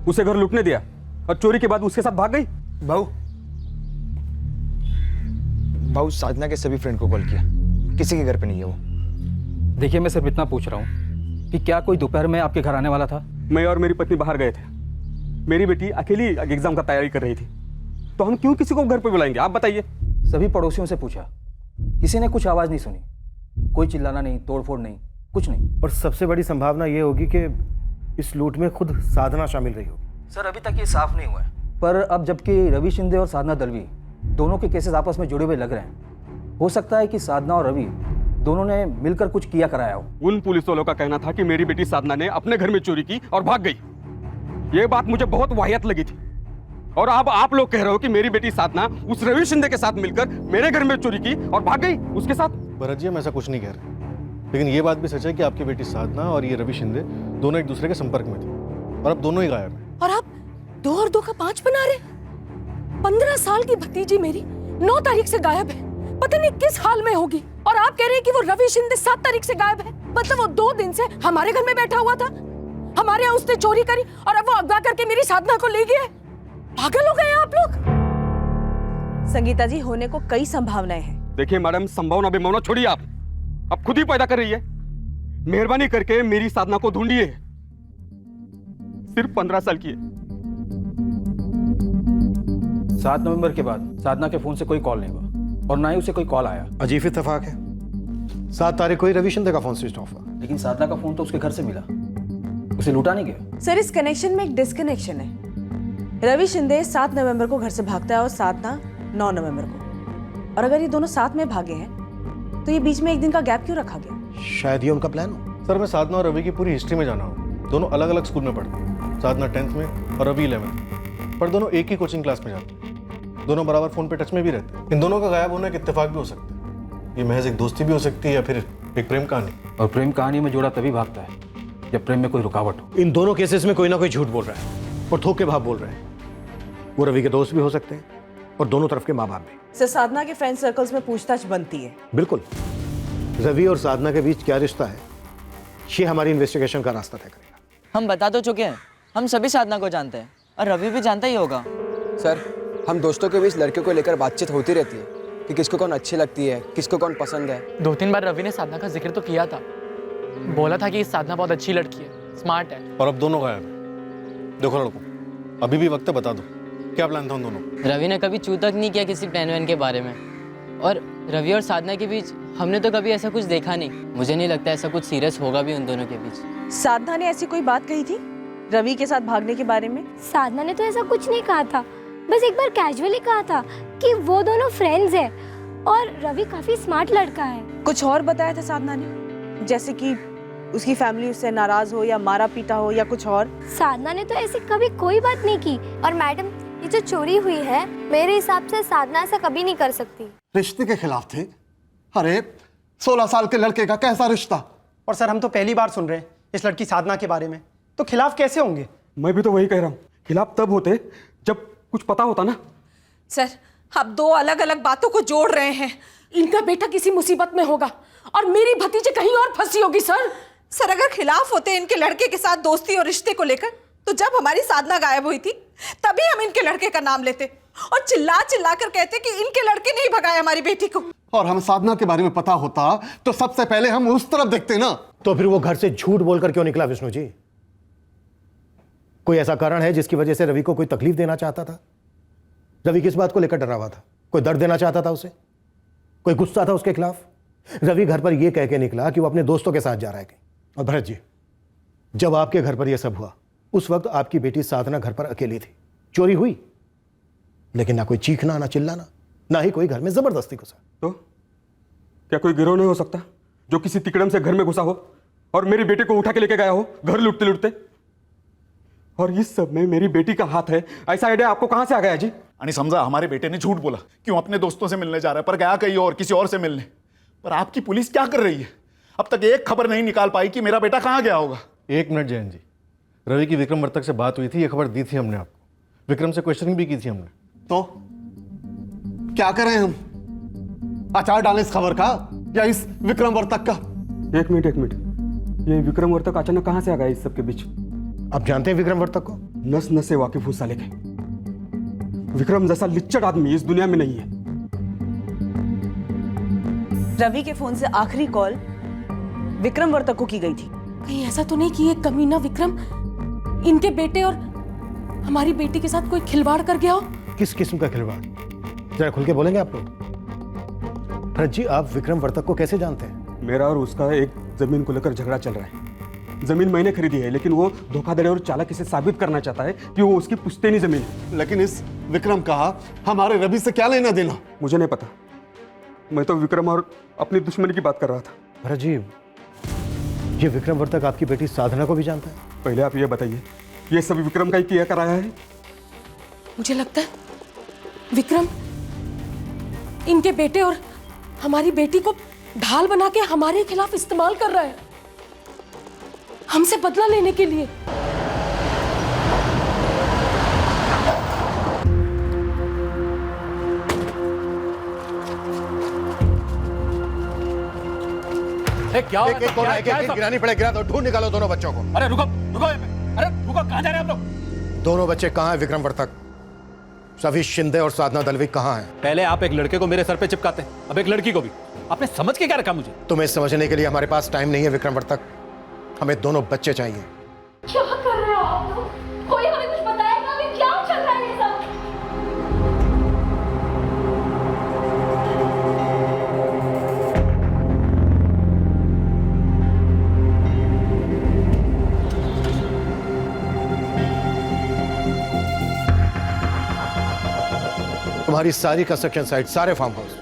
[SPEAKER 4] उसे घर लूटने दिया, और चोरी के बाद उसके साथ भाग गई।
[SPEAKER 10] भाऊ साधना के सभी फ्रेंड को कॉल किया, किसी के घर पे नहीं है वो।
[SPEAKER 15] देखिए मैं सिर्फ इतना पूछ रहा हूँ कि क्या कोई दोपहर में आपके घर आने वाला था?
[SPEAKER 4] मैं और मेरी पत्नी बाहर गए थे, मेरी बेटी अकेली एग्जाम का तैयारी कर रही थी, तो हम क्यों किसी को घर पे बुलाएंगे? आप बताइए।
[SPEAKER 15] सभी पड़ोसियों से पूछा, किसी ने कुछ आवाज नहीं सुनी। कोई चिल्लाना नहीं, तोड़फोड़ नहीं, कुछ नहीं।
[SPEAKER 5] और सबसे बड़ी संभावना ये होगी कि इस लूट में खुद साधना शामिल रही होगी।
[SPEAKER 15] सर अभी तक ये साफ नहीं हुआ है, पर अब जबकि रवि शिंदे और साधना दलवी दोनों के केसेस आपस में जुड़े हुए लग रहे हैं, हो सकता है कि साधना और रवि दोनों ने मिलकर कुछ किया कराया हो।
[SPEAKER 4] उन पुलिस वालों का कहना था कि मेरी बेटी साधना ने अपने घर में चोरी की और भाग गई। ये बात मुझे बहुत वाहियात लगी थी, और अब आप लोग कह रहे हो कि मेरी बेटी साधना उस रवि शिंदे के साथ मिलकर मेरे घर में चोरी की और भाग गई उसके साथ।
[SPEAKER 13] भरत जी हम ऐसा कुछ नहीं कह रहे, लेकिन ये बात भी सच है कि आपकी बेटी साधना और ये रवि शिंदे दोनों एक दूसरे के संपर्क में थे, और अब दोनों ही गायब हैं।
[SPEAKER 12] और आप 2 और 2 का 5 बना रहे? 15 साल की भतीजी मेरी 9 तारीख से गायब है, पता नहीं किस हाल में होगी, और आप कह रहे हैं कि वो रवि शिंदे 7 तारीख से गायब है। मतलब वो 2 दिन से हमारे घर में बैठा हुआ था, हमारे यहाँ उसने चोरी करी, और अब वो अगवा करके मेरी साधना को ले गया। पागल हो गए आप लोग।
[SPEAKER 3] संगीता जी, होने को कई संभावनाएं हैं।
[SPEAKER 4] देखिए मैडम, संभावना बेमावना छोड़िए, आप अब खुद ही पैदा कर रही है। मेहरबानी करके मेरी साधना को ढूंढिए, सिर्फ 15 साल की है।
[SPEAKER 15] 7 नवंबर के बाद साधना के फोन से कोई कॉल नहीं हुआ, और ना ही उसे कोई कॉल आया।
[SPEAKER 5] अजीब इत्तेफाक है, 7 तारीख को ही रवि शिंदे का फोन स्विच ऑफ हुआ।
[SPEAKER 15] लेकिन साधना का फोन तो उसके घर से मिला, उसे लूटा नहीं गया।
[SPEAKER 3] सर इस कनेक्शन में एक डिस्कनेक्शन है। रवि शिंदे 7 नवंबर को घर से भागता है और साधना 9 नवंबर को। और अगर ये दोनों साथ में भागे हैं तो ये बीच में एक दिन का गैप क्यों रखा गया?
[SPEAKER 5] शायद ये उनका प्लान हो।
[SPEAKER 13] सर मैं साधना और रवि की पूरी हिस्ट्री में जाना हूँ। दोनों अलग अलग स्कूल में पढ़ते हैं। साधना 10th में और रवि 11th, पर दोनों एक ही कोचिंग क्लास में जाते हैं। दोनों बराबर फोन पे टच में भी रहते हैं। इन दोनों का गायब होना एक इत्तेफाक भी हो सकता है। ये महज एक दोस्ती भी हो सकती है या फिर एक प्रेम कहानी।
[SPEAKER 15] और प्रेम कहानी में जोड़ा तभी भागता है जब प्रेम में कोई रुकावट हो।
[SPEAKER 5] इन दोनों केसेस में कोई ना कोई झूठ बोल रहा है और थोक के भाव बोल रहे हैं। वो रवि के दोस्त भी हो सकते हैं और दोनों तरफ के माँ बाप भी।
[SPEAKER 3] सर, साधना के फ्रेंड सर्कल्स में पूछताछ बनती है।
[SPEAKER 5] बिल्कुल। रवि और साधना के बीच क्या रिश्ता है, ये हमारी इन्वेस्टिगेशन का रास्ता तय करेगा।
[SPEAKER 11] हम बता तो चुके हैं, हम सभी साधना को जानते हैं और रवि भी जानता ही होगा।
[SPEAKER 17] सर, हम दोस्तों के बीच लड़कियों को लेकर बातचत होती रहती है कि किसको कौन अच्छी लगती है, किसको कौन पसंद है।
[SPEAKER 9] 2-3 बार रवि ने साधना का जिक्र तो किया था, बोला था कि साधना बहुत अच्छी लड़की है, स्मार्ट है।
[SPEAKER 13] और अब दोनों गायब हैं। देखो लड़कों, अभी भी वक्त है, बता दो क्या प्लान था उन दोनों?
[SPEAKER 11] रवि ने कभी चू तक नहीं किया किसी प्लान वैन के बारे में, और रवि और साधना के बीच हमने तो कभी ऐसा कुछ देखा नहीं। मुझे नहीं लगता ऐसा कुछ सीरियस होगा भी उन दोनों के बीच।
[SPEAKER 3] साधना ने ऐसी कोई बात कही थी रवि के साथ भागने के बारे में?
[SPEAKER 16] साधना ने तो ऐसा कुछ नहीं कहा था, बस एक बार कैजुअली कहा था कि वो दोनों फ्रेंड्स हैं और रवि काफी स्मार्ट लड़का है।
[SPEAKER 3] कुछ और बताया था साधना ने, जैसे कि उसकी फैमिली उससे नाराज हो या मारा पीटा हो या कुछ और?
[SPEAKER 16] साधना ने तो ऐसी कभी कोई बात नहीं की। और मैडम, ये जो चोरी हुई है, मेरे हिसाब से साधना ऐसा कभी नहीं कर सकती।
[SPEAKER 8] रिश्ते के खिलाफ थे? अरे 16 साल के लड़के का कैसा रिश्ता?
[SPEAKER 2] और सर, हम तो पहली बार सुन रहे हैं इस लड़की साधना के बारे में, तो खिलाफ कैसे होंगे?
[SPEAKER 4] मैं भी तो वही कह रहा हूँ, खिलाफ तब होते जब कुछ पता होता ना।
[SPEAKER 12] सर, आप दो अलग अलग बातों को जोड़ रहे हैं। इनका बेटा किसी मुसीबत में होगा और मेरी भतीजी कहीं और फंसी होगी। सर, अगर खिलाफ होते इनके लड़के के साथ दोस्ती और रिश्ते को लेकर, तो जब हमारी साधना गायब हुई थी तभी हम इनके लड़के का नाम लेते और चिल्ला चिल्ला कर कहते कि इनके लड़के नहीं भगाए हमारी बेटी को।
[SPEAKER 8] और हम साधना के बारे में पता होता तो सबसे पहले हम उस तरफ देखते ना।
[SPEAKER 5] तो फिर वो घर से झूठ बोलकर क्यों निकला विष्णु जी? कोई ऐसा कारण है जिसकी वजह से रवि को कोई तकलीफ देना चाहता था? रवि किस बात को लेकर डरा हुआ था? कोई दर्द देना चाहता था उसे? कोई गुस्सा था उसके खिलाफ? रवि घर पर यह कह के निकला कि वो अपने दोस्तों के साथ जा रहा है। और भरत जी, जब आपके घर पर यह सब हुआ उस वक्त आपकी बेटी साधना घर पर अकेली थी। चोरी हुई, लेकिन ना कोई चीखना, ना चिल्लाना, ना ही कोई घर में जबरदस्ती घुसा।
[SPEAKER 4] तो क्या कोई गिरोह नहीं हो सकता जो किसी तिकड़म से घर में घुसा हो और मेरी बेटी को उठा के लेके गया हो घर लूटते लूटते? और इस सब में मेरी बेटी का हाथ है, ऐसा आइडिया आपको कहां से आ गया जी?
[SPEAKER 1] आणि समझा हमारे बेटे ने झूठ बोला, क्यों अपने दोस्तों से मिलने जा रहा है, पर गया कहीं और, किसी और से मिलने। पर आपकी पुलिस क्या कर रही है? अब तक एक खबर नहीं निकाल पाई कि मेरा बेटा कहां गया होगा।
[SPEAKER 13] 1 मिनट जयंत जी, रवि की विक्रम वर्तक से बात हुई थी, ये खबर दी थी हमने आपको, विक्रम से क्वेश्चनिंग भी की थी हमने।
[SPEAKER 8] तो क्या करें हम? अचार डालें इस खबर का या इस विक्रम वर्तक का?
[SPEAKER 4] एक मिनट, ये विक्रम वर्तक अचानक कहां से आ गया इस सबके बीच?
[SPEAKER 5] आप जानते हैं विक्रम वर्तक को?
[SPEAKER 4] नस नस से वाकिफ हूं साले के। विक्रम जैसा लिच्चड़ आदमी इस दुनिया में नहीं है।
[SPEAKER 3] रवि के फोन से आखिरी कॉल विक्रम वर्तक को की गई थी।
[SPEAKER 12] कहीं ऐसा तो नहीं कि ये कमीना विक्रम इनके बेटे और हमारी बेटी के साथ कोई खिलवाड़ कर गया हो?
[SPEAKER 5] किस किस्म का खिलवाड़? जरा खुल के बोलेंगे आप लोग। भरत जी, आप विक्रम वर्तक को कैसे जानते हैं?
[SPEAKER 4] मेरा और उसका एक जमीन को लेकर झगड़ा चल रहा है। जमीन मैंने खरीदी है, लेकिन वो धोखाधड़ी और चालाकी से साबित करना चाहता है कि वो उसकी पुश्तैनी जमीन है।
[SPEAKER 8] लेकिन इस विक्रम का हमारे रवि से क्या लेना देना?
[SPEAKER 4] मुझे नहीं पता, मैं तो विक्रम और अपनी दुश्मनी की बात कर रहा था।
[SPEAKER 5] भरत जी, ये विक्रम वर्तक आपकी बेटी साधना को भी जानता है?
[SPEAKER 4] पहले आप ये बताइए, ये सब विक्रम का ही किया कराया है?
[SPEAKER 12] मुझे लगता है विक्रम इनके बेटे और हमारी बेटी को ढाल बना के हमारे खिलाफ इस्तेमाल कर रहा है, हमसे बदला लेने के लिए।
[SPEAKER 5] क्या गिरानी पड़े, गिरा दो, ढूंढ निकालो दोनों बच्चों को।
[SPEAKER 14] अरे रुको, अरे रुको, कहां जा रहे हैं आप लोग?
[SPEAKER 5] दोनों बच्चे कहाँ हैं विक्रम वर्तक? रवि शिंदे और साधना दलवी कहाँ हैं?
[SPEAKER 14] पहले आप एक लड़के को मेरे सर पे चिपकाते हैं, अब एक लड़की को भी। आपने समझ के क्या रखा मुझे?
[SPEAKER 5] तुम्हें समझने के लिए हमारे पास टाइम नहीं है विक्रम वर्तक, हमें दोनों बच्चे चाहिए।
[SPEAKER 16] क्या कर रहे हो आप लोग? कोई हमें कुछ बताएगा कि क्या चल रहा है ये सब?
[SPEAKER 5] तुम्हारी सारी कंस्ट्रक्शन साइट, सारे फार्म हाउस,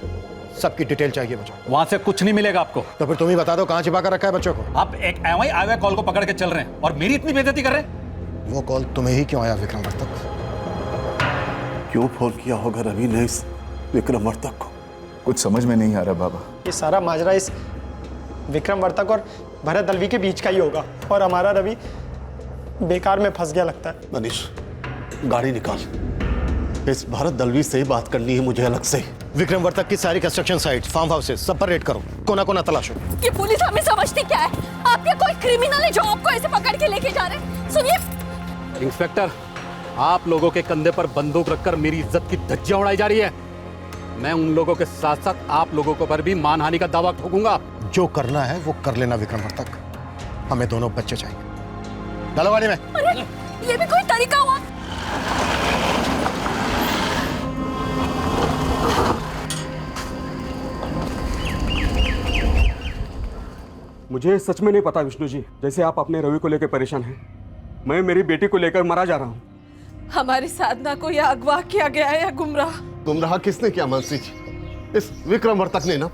[SPEAKER 5] सबकी डिटेल चाहिए बच्चों।
[SPEAKER 14] वहां से कुछ नहीं मिलेगा आपको।
[SPEAKER 5] तो फिर तुम ही बता दो कहां छिपा कर रखा है बच्चों को।
[SPEAKER 14] आप एक एवं आए हुए कॉल को पकड़ के चल रहे हैं और मेरी इतनी बेइज्जती कर रहे हैं।
[SPEAKER 5] वो कॉल तुम्हें ही क्यों आया विक्रम वर्तक?
[SPEAKER 8] क्यों फोन किया होगा रवि ने इस विक्रम वर्तक को?
[SPEAKER 1] कुछ समझ में नहीं आ रहा बाबा।
[SPEAKER 2] ये सारा माजरा इस विक्रम वर्तक और भरत दलवी के बीच का ही होगा और हमारा रवि बेकार में फंस गया लगता है।
[SPEAKER 8] मनीष, गाड़ी निकाल। इस भरत दलवी से ही बात करनी है मुझे अलग से।
[SPEAKER 5] विक्रम वर्तक की सारी कंस्ट्रक्शन साइट, फार्म हाउसेस, सब पर रेड करो, कोना कोना तलाशो।
[SPEAKER 12] ये पुलिस हमें समझती क्या है? आप क्या कोई क्रिमिनल है जो आपको ऐसे पकड़ के लेके जा रहे हैं? सुनिए
[SPEAKER 14] इंस्पेक्टर, आप लोगों के कंधे पर बंदूक रखकर मेरी इज्जत की धज्जियां उड़ाई जा रही है। मैं उन लोगों के साथ साथ आप लोगों को पर भी मानहानि का दावा ठोकूंगा।
[SPEAKER 5] जो करना है वो कर लेना विक्रम वर्तक, हमें दोनों बच्चे चाहिए। डालो गाड़ी में।
[SPEAKER 12] अरे ये भी कोई तरीका हुआ?
[SPEAKER 4] मुझे सच में नहीं पता विष्णु जी, जैसे आप अपने रवि को लेकर परेशान हैं, मैं मेरी बेटी को लेकर मरा जा रहा हूँ।
[SPEAKER 12] हमारी साधना को या अगवा किया गया है या गुमराह।
[SPEAKER 8] गुमराह किसने किया मानसी जी? इस विक्रम वर्तक ने ना।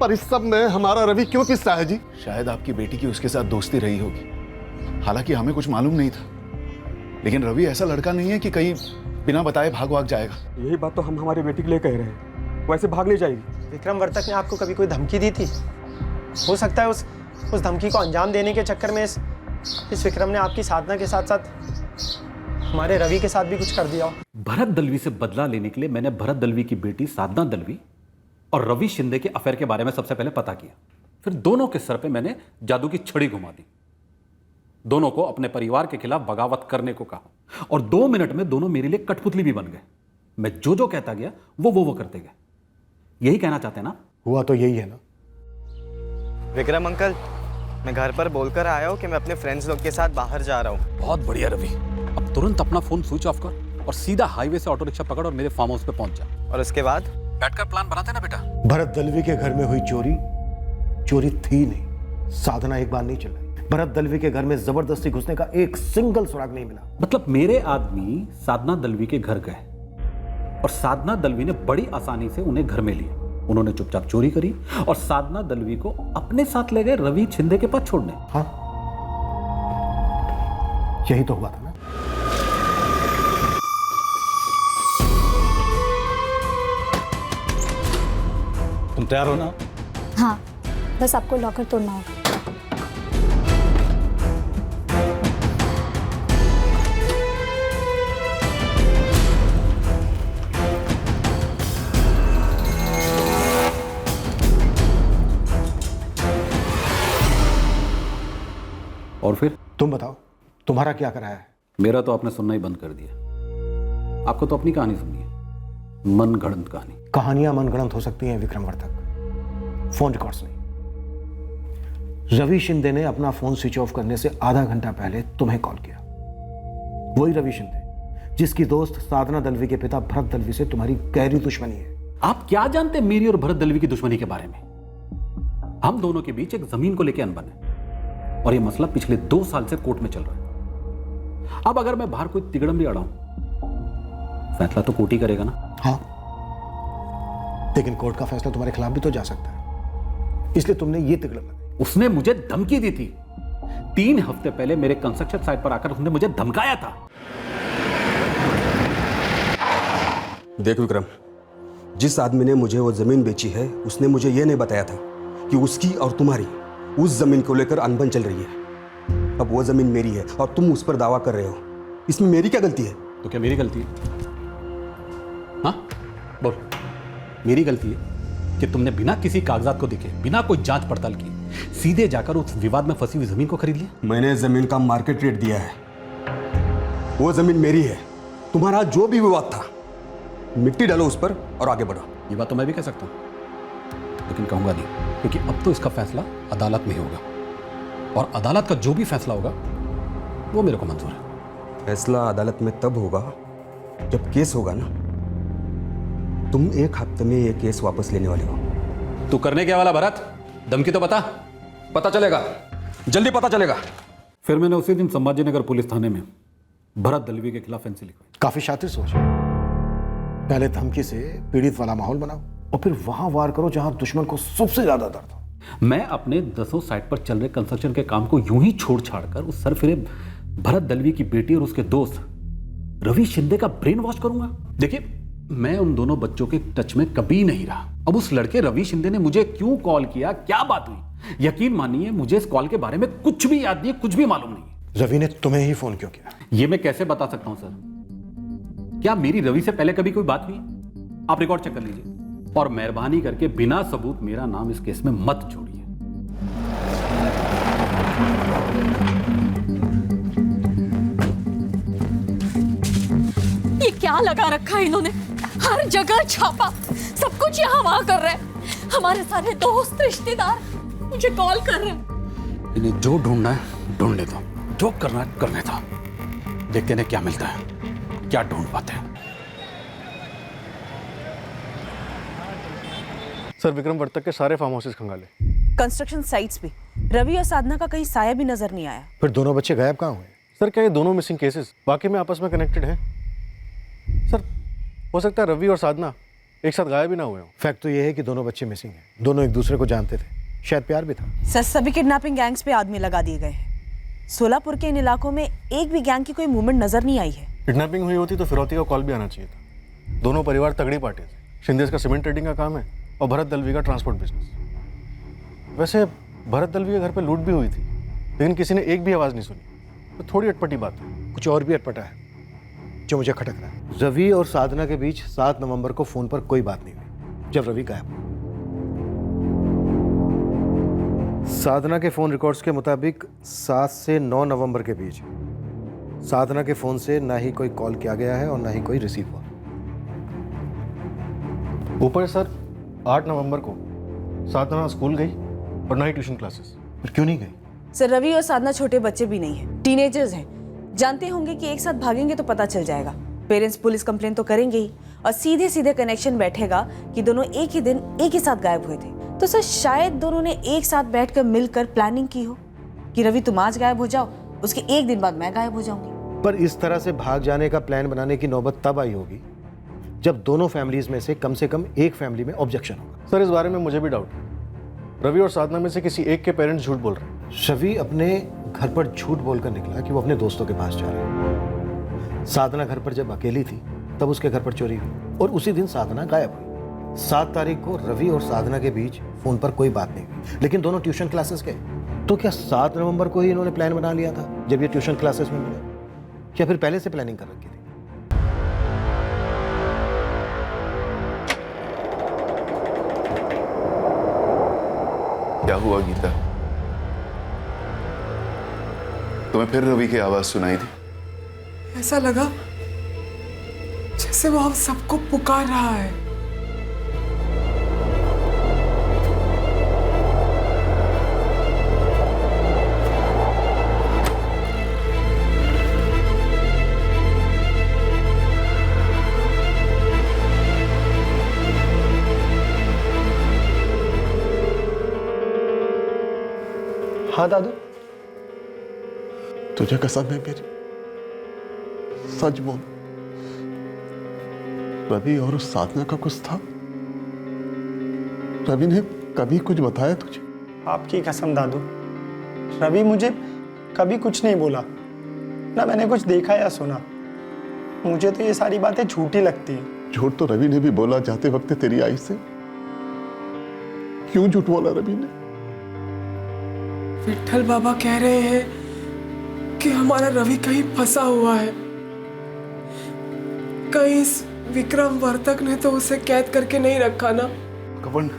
[SPEAKER 8] पर इस सब में हमारा रवि क्यों पिसता है जी?
[SPEAKER 1] शायद आपकी बेटी की उसके साथ दोस्ती रही होगी, हालांकि हमें कुछ मालूम नहीं था। लेकिन रवि ऐसा लड़का नहीं है कि कहीं बिना बताए भाग जाएगा।
[SPEAKER 4] यही बात तो हम हमारी बेटी के लिए कह रहे हैं, वैसे भाग नहीं जाएगी।
[SPEAKER 2] विक्रम वर्तक ने आपको कभी कोई धमकी दी थी? हो सकता है उस धमकी को अंजाम देने के चक्कर में इस विक्रम ने आपकी साधना के साथ साथ हमारे रवि के साथ भी कुछ कर दिया हो।
[SPEAKER 14] भरत दलवी से बदला लेने के लिए मैंने भरत दलवी की बेटी साधना दलवी और रवि शिंदे के अफेयर के बारे में सबसे पहले पता किया। फिर दोनों के सर पे मैंने जादू की छड़ी घुमा दी। दोनों को अपने परिवार के खिलाफ बगावत करने को कहा और 2 मिनट में दोनों मेरे लिए कठपुतली भी बन गए। मैं जो कहता गया वो करते गए। यही कहना चाहते हैं ना?
[SPEAKER 5] हुआ तो यही है ना।
[SPEAKER 18] विक्रम अंकल, मैं घर पर बोलकर आया हूँ कि मैं अपने फ्रेंड्स लोग के साथ बाहर जा रहा हूँ।
[SPEAKER 14] बहुत बढ़िया रवि, अब तुरंत अपना फोन स्विच ऑफ कर और सीधा हाईवे से ऑटो रिक्शा पकड़ और मेरे फार्म हाउस पे पहुंच जा।
[SPEAKER 18] और उसके बाद
[SPEAKER 14] बैठकर प्लान बनाते ना बेटा।
[SPEAKER 5] भरत दलवी के घर में हुई चोरी थी नहीं। साधना एक बार नहीं चिल्लाई। भरत दलवी के घर में जबरदस्ती घुसने का एक सिंगल सुराग नहीं मिला।
[SPEAKER 14] मतलब मेरे आदमी साधना दलवी के घर गए और साधना दलवी ने बड़ी आसानी से उन्हें घर में लिया। उन्होंने चुपचाप चोरी करी और साधना दलवी को अपने साथ ले गए रवि शिंदे के पास छोड़ने।
[SPEAKER 5] हाँ, यही तो हुआ था ना।
[SPEAKER 14] तुम तैयार हो ना?
[SPEAKER 16] हाँ, बस आपको लॉकर तोड़ना होगा।
[SPEAKER 14] और फिर
[SPEAKER 5] तुम बताओ, तुम्हारा क्या कराया है?
[SPEAKER 14] मेरा तो आपने सुनना ही बंद कर दिया। आपको तो अपनी कहानी सुननी है, मनगढ़ंत कहानी।
[SPEAKER 5] कहानियां मनगढ़ंत हो सकती हैं विक्रम वर्तक, फोन रिकॉर्ड्स नहीं। रवि शिंदे ने अपना फोन स्विच ऑफ करने से आधा घंटा पहले तुम्हें कॉल किया। वही रवि शिंदे जिसकी दोस्त साधना दलवी के पिता भरत दलवी से तुम्हारी गहरी दुश्मनी है।
[SPEAKER 14] आप क्या जानते हैं मेरी और भरत दलवी की दुश्मनी के बारे में? हम दोनों के बीच एक जमीन को लेकर अनबन है और यह मसला पिछले 2 साल से कोर्ट में चल रहा है। अब अगर मैं बाहर कोई तिगड़म भी अड़ाऊं, फैसला तो कोर्ट ही करेगा ना।
[SPEAKER 5] हाँ, लेकिन कोर्ट का फैसला तुम्हारे खिलाफ भी तो जा सकता है, इसलिए तुमने ये तिगड़म लगाई।
[SPEAKER 14] उसने मुझे धमकी दी थी। 3 हफ्ते पहले मेरे कंस्ट्रक्शन साइट पर आकर उसने मुझे धमकाया था।
[SPEAKER 4] देख विक्रम, जिस आदमी ने मुझे वो जमीन बेची है उसने मुझे ये नहीं बताया था कि उसकी और तुम्हारी उस जमीन को लेकर अनबन चल रही है। अब वो जमीन मेरी है और तुम उस पर दावा कर रहे हो, इसमें मेरी क्या गलती है?
[SPEAKER 14] तो क्या मेरी गलती है? हाँ बोल, मेरी गलती है कि तुमने बिना किसी कागजात को देखे, बिना कोई जांच पड़ताल की सीधे जाकर उस विवाद में फंसी हुई जमीन को खरीद लिया?
[SPEAKER 4] मैंने जमीन का मार्केट रेट दिया है, वो जमीन मेरी है। तुम्हारा जो भी विवाद था, मिट्टी डालो उस पर और आगे बढ़ो।
[SPEAKER 14] ये बात तो मैं भी कह सकता हूं, लेकिन कहूंगा नहीं, क्योंकि अब तो इसका फैसला अदालत में ही होगा और अदालत का जो भी फैसला होगा वो मेरे को मंजूर है।
[SPEAKER 4] फैसला अदालत में तब होगा जब केस होगा ना। तुम 1 हफ्ते में ये केस वापस लेने वाले हो।
[SPEAKER 14] तू करने क्या वाला भरत? धमकी तो बता।
[SPEAKER 4] पता चलेगा, जल्दी पता चलेगा।
[SPEAKER 14] फिर मैंने उसी दिन संभाजी नगर पुलिस थाने में भरत दलवी के खिलाफ एनसी लिखवाई।
[SPEAKER 5] काफी शातिर सोच। पहले धमकी से पीड़ित वाला माहौल बनाओ और फिर वहां वार करो जहां दुश्मन को सबसे ज्यादा दर्द हो।
[SPEAKER 14] मैं अपने 10 साइट पर चल रहे कंस्ट्रक्शन के काम को यूं ही छोड़ छाड़ कर उस सरफिरे भरत दलवी की बेटी और उसके दोस्त रवि शिंदे का ब्रेन वॉश करूंगा? देखिए, मैं उन दोनों बच्चों के टच में कभी नहीं रहा। अब उस लड़के रवि शिंदे ने मुझे क्यों कॉल किया, क्या बात हुई, यकीन मानिए मुझे इस कॉल के बारे में कुछ भी याद नहीं है, कुछ भी मालूम नहीं है।
[SPEAKER 5] रवि ने तुम्हें ही फोन क्यों किया?
[SPEAKER 14] यह मैं कैसे बता सकता हूं सर? क्या मेरी रवि से पहले कभी कोई बात हुई? आप रिकॉर्ड चेक कर लीजिए और मेहरबानी करके बिना सबूत मेरा नाम इस केस में मत जोड़िए।
[SPEAKER 12] ये क्या लगा रखा है इन्होंने? हर जगह छापा, सब कुछ यहाँ वहाँ कर रहे हैं। हमारे सारे दोस्त रिश्तेदार मुझे कॉल कर रहे हैं।
[SPEAKER 14] इन्हें जो ढूंढना है ढूंढ ले दो, जो करना है करने दो, देखते हैं क्या मिलता है, क्या ढूंढ पाते हैं।
[SPEAKER 13] सर विक्रम वर्तक के सारे फार्म हाउसेस खंगाले,
[SPEAKER 3] कंस्ट्रक्शन साइट्स भी। रवि और साधना का कहीं साया भी नजर नहीं आया।
[SPEAKER 5] फिर दोनों बच्चे गायब कहाँ हुए?
[SPEAKER 13] सर क्या ये दोनों मिसिंग केसेस वाकई में आपस में कनेक्टेड हैं? सर हो सकता है रवि और साधना एक साथ गायब भी ना हुए हों।
[SPEAKER 5] फैक्ट तो ये है कि दोनों बच्चे मिसिंग हैं, दोनों एक दूसरे को जानते थे, शायद प्यार भी था।
[SPEAKER 3] सर, सभी किडनैपिंग गैंग्स पे आदमी लगा दिए गए हैं। सोलापुर के इन इलाकों में एक भी गैंग की कोई मूवमेंट नजर नहीं आई है।
[SPEAKER 13] किडनैपिंग हुई होती तो फिरौती का कॉल भी आना चाहिए था। दोनों परिवार तगड़ी पार्टी थे। शिंदे का सीमेंट ट्रेडिंग का काम है और भरत दलवी का ट्रांसपोर्ट बिजनेस। वैसे भरत दलवी के घर पे लूट भी हुई थी, लेकिन किसी ने एक भी आवाज़ नहीं सुनी, तो थोड़ी अटपटी बात है।
[SPEAKER 5] कुछ और भी अटपटा है जो मुझे खटक रहा है। रवि और साधना के बीच 7 नवंबर को फोन पर कोई बात नहीं हुई जब रवि गायब हुआ। साधना के फोन रिकॉर्ड्स के मुताबिक 7 से 9 नवंबर के बीच साधना के फोन से ना ही कोई कॉल किया गया है और ना ही कोई रिसीव हुआ।
[SPEAKER 13] ऊपर सर 8 नवंबर को साधना स्कूल गई और ना ही ट्यूशन क्लासेस।
[SPEAKER 5] फिर क्यों नहीं गई?
[SPEAKER 3] सर, रवि और साधना छोटे बच्चे भी नहीं हैं, टीनेजर्स हैं। जानते होंगे कि एक साथ भागेंगे तो पता चल जाएगा। पेरेंट्स पुलिस कंप्लेन तो करेंगे ही और सीधे सीधे कनेक्शन बैठेगा कि दोनों एक ही दिन एक ही साथ गायब हुए थे। तो सर शायद दोनों ने एक साथ बैठकर मिलकर प्लानिंग की हो कि रवि तुम आज गायब हो जाओ, उसके एक दिन बाद मैं गायब हो जाऊंगी।
[SPEAKER 5] पर इस तरह से भाग जाने का प्लान बनाने की नौबत तब आई होगी जब दोनों फैमिलीज में से कम एक फैमिली में ऑब्जेक्शन होगा।
[SPEAKER 13] सर इस बारे में मुझे भी डाउट है। रवि और साधना में से किसी एक के पेरेंट्स झूठ बोल रहे हैं।
[SPEAKER 5] रवि अपने घर पर झूठ बोलकर निकला कि वो अपने दोस्तों के पास जा रहा है। साधना घर पर जब अकेली थी तब उसके घर पर चोरी हुई और उसी दिन साधना गायब हुई। 7 तारीख को रवि और साधना के बीच फोन पर कोई बात नहीं हुई, लेकिन दोनों ट्यूशन क्लासेस गए। तो क्या 7 नवंबर को ही इन्होंने प्लान बना लिया था जब ये ट्यूशन क्लासेस में मिले, या फिर पहले से प्लानिंग कर रखी थी?
[SPEAKER 1] क्या हुआ गीता? तुम्हें फिर रवि की आवाज सुनाई थी?
[SPEAKER 6] ऐसा लगा जैसे वो हम सबको पुकार रहा है।
[SPEAKER 2] हाँ दादू।
[SPEAKER 8] तुझे कसम है मेरी, सच बोल, रवि और उस साधना का कुछ था? रवि ने कभी कुछ बताया तुझे?
[SPEAKER 2] आपकी कसम दादू, रवि मुझे कभी कुछ नहीं बोला, ना मैंने कुछ देखा या सुना। मुझे तो ये सारी बातें झूठी लगती हैं।
[SPEAKER 8] झूठ तो रवि ने भी बोला जाते वक्त तेरी आई से। क्यों झूठ बोला रवि ने?
[SPEAKER 6] विठल बाबा कह रहे हैं कि हमारा रवि कहीं फंसा हुआ है। कहीं इस विक्रम वर्तक ने तो उसे कैद करके नहीं रखा ना।
[SPEAKER 1] कवन,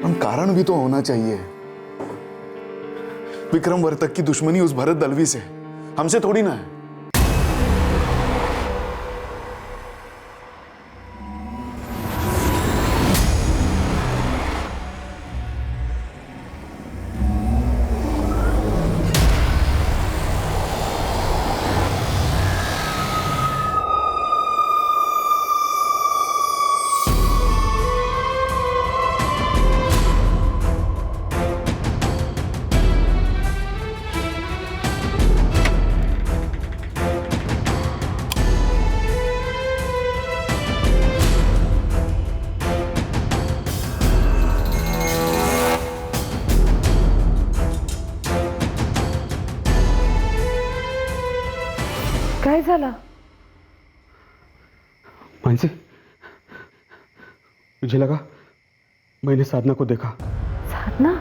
[SPEAKER 1] हम कारण भी तो होना चाहिए। विक्रम वर्तक की दुश्मनी उस भरत दलवी से, हमसे थोड़ी ना है।
[SPEAKER 12] झालं?
[SPEAKER 4] मानसी, मुझे लगा मैंने साधना को देखा।
[SPEAKER 12] साधना?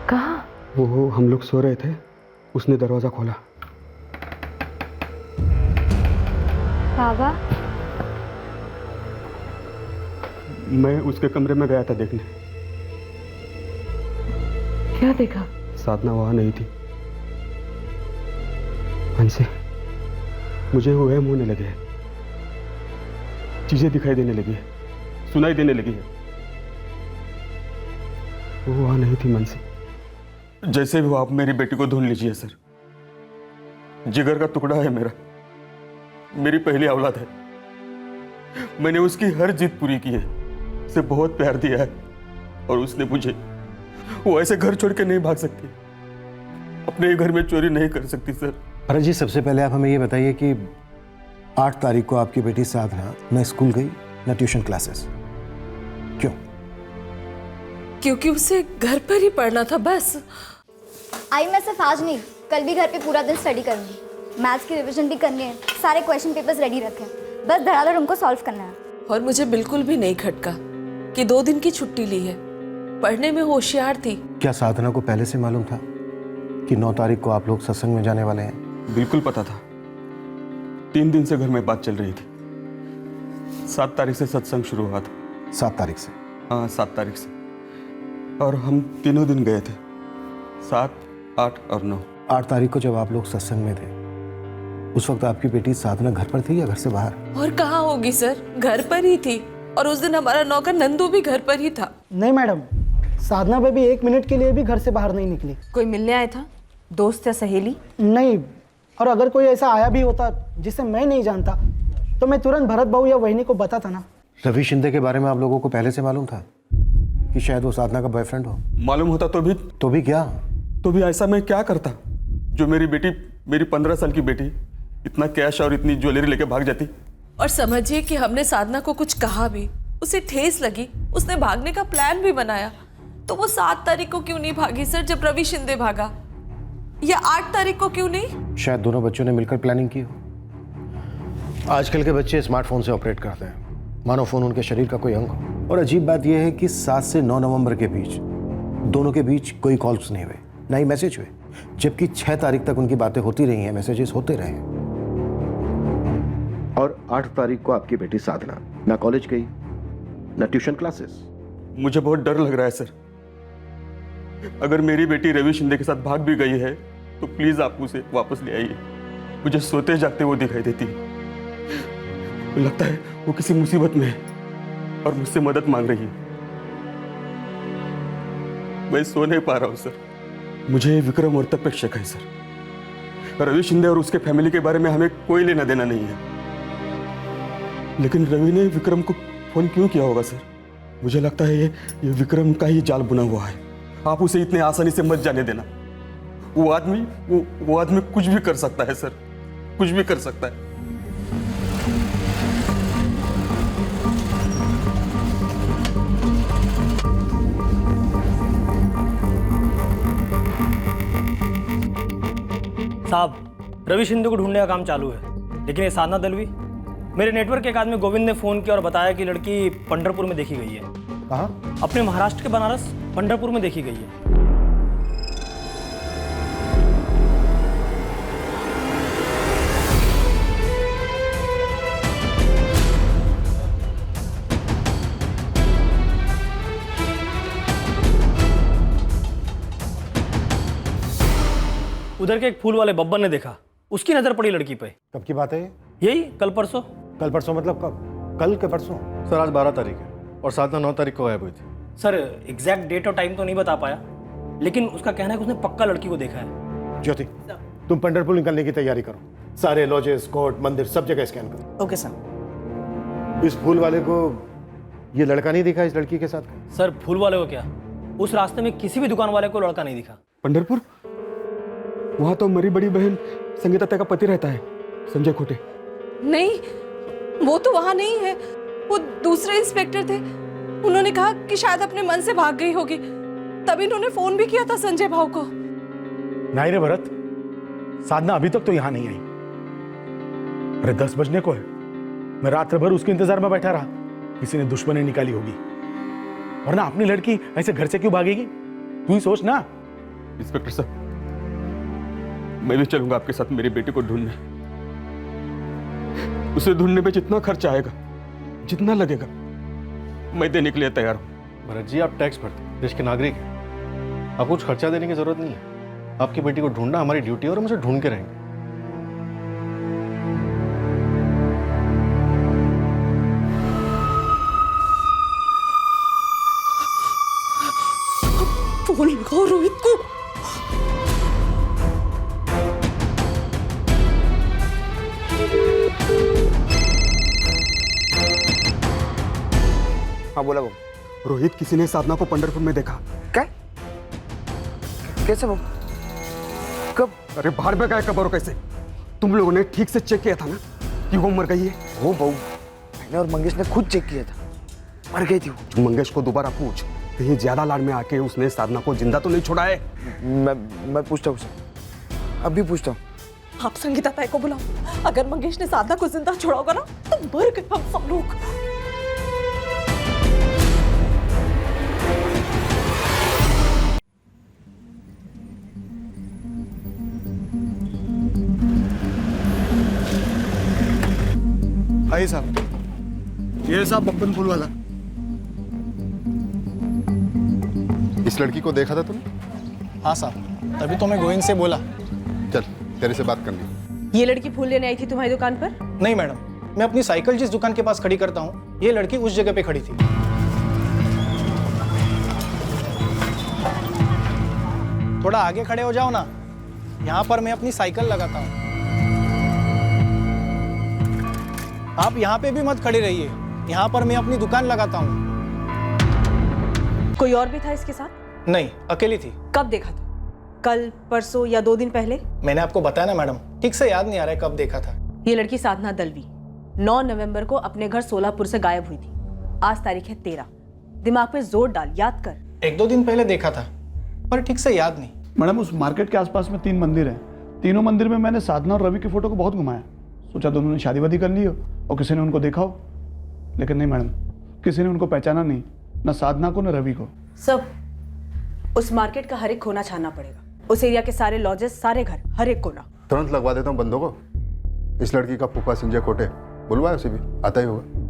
[SPEAKER 12] कहाँ?
[SPEAKER 4] वो हम लोग सो रहे थे, उसने दरवाजा खोला।
[SPEAKER 12] बाबा?
[SPEAKER 4] मैं उसके कमरे में गया था देखने।
[SPEAKER 12] क्या देखा?
[SPEAKER 4] साधना वहां नहीं थी। मानसी, मुझे वहम होने लगे हैं, चीजें दिखाई देने लगी है, सुनाई देने लगी है। वो वहां नहीं थी मानसी। जैसे भी हो आप मेरी बेटी को ढूंढ लीजिए सर। जिगर का टुकड़ा है मेरा, मेरी पहली औलाद है। मैंने उसकी हर जिद पूरी की है, उसे बहुत प्यार दिया है और उसने मुझे, वो ऐसे घर छोड़ के नहीं भाग सकती, अपने घर में चोरी नहीं कर सकती सर।
[SPEAKER 5] भरत जी, सबसे पहले आप हमें ये बताइए कि 8 तारीख को आपकी बेटी साधना न स्कूल गई न ट्यूशन क्लासेस, क्यों?
[SPEAKER 12] क्योंकि उसे घर पर ही पढ़ना था बस।
[SPEAKER 16] आई मैं सिर्फ आज नहीं, कल भी घर पे पूरा दिन स्टडी करूंगी। मैथ्स की रिवीजन भी करनी है, सारे क्वेश्चन पेपर्स रेडी रखे, बस धड़ाधड़ उनको सॉल्व करना है।
[SPEAKER 12] और मुझे बिल्कुल भी नहीं खटका कि 2 दिन की छुट्टी ली है, पढ़ने में होशियार थी।
[SPEAKER 5] क्या साधना को पहले से मालूम था कि 9 तारीख को आप लोग सत्संग में जाने वाले हैं?
[SPEAKER 4] बिल्कुल पता था। 3 दिन से घर में बात चल रही थी। 7 तारीख से सत्संग शुरू हुआ था।
[SPEAKER 5] 7 तारीख से?
[SPEAKER 4] हाँ, 7 तारीख से। और हम तीनों दिन गए थे, 7, 8 और 9।
[SPEAKER 5] 8 तारीख को जब आप लोग सत्संग में थे, उस वक्त आपकी बेटी साधना घर पर थी या घर से बाहर?
[SPEAKER 12] और कहाँ होगी सर, घर पर ही थी। और उस दिन हमारा नौकर नंदू भी घर पर ही था।
[SPEAKER 19] नहीं मैडम, साधना बेबी 1 मिनट के लिए भी घर से बाहर नहीं निकली।
[SPEAKER 3] कोई मिलने आया था, दोस्त या सहेली?
[SPEAKER 19] नहीं, और अगर कोई ऐसा आया भी होता जिसे मैं नहीं जानता तो मैं तुरंत भरत भाऊ या वहिनी को बताता ना।
[SPEAKER 5] रवि शिंदे के बारे में आप लोगों को पहले से मालूम था कि शायद वो साधना का बॉयफ्रेंड हो?
[SPEAKER 4] मालूम होता तो भी?
[SPEAKER 5] तो भी क्या?
[SPEAKER 4] तो भी ऐसा मैं क्या करता जो मेरी बेटी, मेरी 15 साल की बेटी इतना कैश और इतनी ज्वेलरी लेके भाग जाती?
[SPEAKER 12] और समझिए कि हमने साधना को कुछ कहा भी, उसे ठेस लगी, उसने भागने का प्लान भी बनाया, तो वो 7 तारीख को क्यों नहीं भागी सर जब रवि शिंदे भागा? या 8 तारीख को क्यों नहीं?
[SPEAKER 5] शायद दोनों बच्चों ने मिलकर प्लानिंग की हो। आजकल के बच्चे स्मार्टफोन से ऑपरेट करते हैं, मानो फोन उनके शरीर का कोई अंग हो। और अजीब बात यह है कि 7 से 9 नवंबर के बीच दोनों के बीच कोई कॉल्स नहीं हुए, ना ही मैसेज हुए, जबकि 6 तारीख तक उनकी बातें होती रही हैं, मैसेजेस होते रहे हैं। और 8 तारीख को आपकी बेटी साधना ना कॉलेज गई ना ट्यूशन क्लासेस।
[SPEAKER 4] मुझे बहुत डर लग रहा है सर। अगर मेरी बेटी रवि शिंदे के साथ भाग भी गई है तो प्लीज आप उसे वापस ले आइए। मुझे सोते जागते वो दिखाई देती है। लगता है वो किसी मुसीबत में है और मुझसे मदद मांग रही है। मैं सो नहीं पा रहा हूं सर। मुझे विक्रम और तक पे शक है सर। रवि शिंदे और उसके फैमिली के बारे में हमें कोई लेना देना नहीं है, लेकिन रवि ने विक्रम को फोन क्यों किया होगा सर? मुझे लगता है ये विक्रम का ही जाल बुना हुआ है। आप उसे इतने आसानी से मत जाने देना। वो आदमी कुछ भी कर सकता है सर, कुछ भी कर सकता है।
[SPEAKER 20] साहब, रवि शिंदे को ढूंढने का काम चालू है, लेकिन ये साधना दलवी, मेरे नेटवर्क के एक आदमी गोविंद ने फोन किया और बताया कि लड़की पंढरपुर में देखी गई है।
[SPEAKER 5] कहाँ?
[SPEAKER 20] अपने महाराष्ट्र के बनारस पंढरपुर में देखी गई है। उधर के एक फूल वाले बब्बन ने देखा, उसकी नजर पड़ी लड़की पे।
[SPEAKER 5] कब की बात है ये?
[SPEAKER 20] यही कल परसों।
[SPEAKER 5] कल परसों मतलब कब? कल के परसों?
[SPEAKER 13] सर आज 12 तारीख है और साधना 9 तारीख को गायब हुई थी।
[SPEAKER 20] सर एग्जैक्ट डेट और टाइम तो नहीं बता पाया, लेकिन उसका कहना है कि उसने पक्का लड़की को देखा है।
[SPEAKER 5] ज्योति, तुम पंढरपुर निकलने की तैयारी करो। सारे लॉजेस, कोर्ट, मंदिर सब जगह स्कैन करो।
[SPEAKER 20] Okay sir.
[SPEAKER 5] इस फूल वाले को ये लड़का नहीं दिखा इस लड़की के साथ?
[SPEAKER 20] सर फूल वाले को क्या, उस रास्ते में किसी भी दुकान वाले को लड़का नहीं दिखा।
[SPEAKER 4] पंढरपुर? वहां तो मेरी बड़ी बहन संगीता का पति रहता है, संजय खोटे।
[SPEAKER 12] नहीं, वो तो वहां नहीं है, वो दूसरे इंस्पेक्टर थे। उन्होंने कहा कि शायद अपने मन से भाग गई होगी, तभी इन्होंने फोन भी किया था संजय भाव को।
[SPEAKER 5] नहीं रे भरत, साधना अभी तक तो यहाँ नहीं आई। अरे 10 बजने को है, मैं रात भर उसके इंतजार में बैठा रहा। किसी ने दुश्मनी निकाली होगी, वरना अपनी लड़की ऐसे घर से क्यों भागेगी? तू ही सोच ना।
[SPEAKER 4] इंस्पेक्टर साहब, मैं भी चलूंगा आपके साथ मेरी बेटी को ढूंढने। उसे ढूंढने में जितना खर्च आएगा, जितना लगेगा, मैं देने के लिए तैयार हूं।
[SPEAKER 13] भरत जी, आप टैक्स भरते हैं, देश के नागरिक हैं, आपको कुछ खर्चा देने की जरूरत नहीं है। आपकी बेटी को ढूंढना हमारी ड्यूटी है और हम उसे ढूंढ के रहेंगे।
[SPEAKER 12] फोन लगाओ रोहित को।
[SPEAKER 4] हाँ बोला वो। रोहित, किसी ने साधना को पंढरपुर में देखा।
[SPEAKER 17] क्या? कैसे वो? कब?
[SPEAKER 4] अरे बाहर में गए कब और कैसे? तुम लोगों ने ठीक से चेक किया था ना कि वो मर गई है?
[SPEAKER 17] वो बहू, मैंने और मंगेश ने खुद चेक किया था, मर गई थी वो।
[SPEAKER 4] मंगेश को दोबारा पूछ, कहीं ज्यादा लाड में आके उसने साधना को जिंदा तो नहीं छोड़ा है?
[SPEAKER 17] मैं पूछता हूँ, अभी पूछता हूँ।
[SPEAKER 12] आप संगीता ताई को बुलाओ। अगर मंगेश ने साधना को जिंदा छोड़ा होगा ना तो मर गए हम सब लोग।
[SPEAKER 8] आइए साहब, ये साहब बप्पन फूल वाला। इस लड़की को देखा था तुमने?
[SPEAKER 19] हाँ साहब, तभी तो मैं गोविंद से बोला।
[SPEAKER 8] चल, तेरे से बात करनी।
[SPEAKER 3] ये लड़की फूल लेने आई थी तुम्हारी दुकान पर?
[SPEAKER 19] नहीं मैडम, मैं अपनी साइकिल जिस दुकान के पास खड़ी करता हूँ, ये लड़की उस जगह पे खड़ी थी। थोड़ा आगे खड़े हो जाओ ना, यहाँ पर मैं अपनी साइकिल लगाता हूँ। आप यहाँ पे भी मत खड़े रहिए, यहाँ पर मैं अपनी दुकान लगाता हूँ।
[SPEAKER 3] कोई और भी था इसके साथ?
[SPEAKER 19] नहीं, अकेली थी।
[SPEAKER 3] कब देखा था? कल, परसों या 2 दिन पहले?
[SPEAKER 19] मैंने आपको बताया ना मैडम, ठीक से याद नहीं आ रहा है कब देखा था।
[SPEAKER 3] ये लड़की साधना दलवी 9 नवंबर को अपने घर सोलापुर से गायब हुई थी। आज तारीख है 13। दिमाग पे जोर डाल, याद कर।
[SPEAKER 19] 1-2 दिन पहले देखा था, पर ठीक से याद नहीं।
[SPEAKER 21] मैडम, उस मार्केट के आसपास में 3 मंदिर हैं। तीनों मंदिर में मैंने साधना और रवि की फोटो को बहुत घुमाया। सोचा दोनों ने शादी वादी कर ली हो और किसी ने उनको देखा हो, लेकिन नहीं मैडम, किसी ने उनको पहचाना नहीं, न साधना को न रवि को।
[SPEAKER 3] सब उस मार्केट का हर एक कोना छानना पड़ेगा। उस एरिया के सारे लॉजेस, सारे घर, हर एक कोना।
[SPEAKER 8] तुरंत लगवा देता हूँ बंदों को। इस लड़की का फूफा संजय कोटे, बुलवाए उसे भी, आता ही होगा।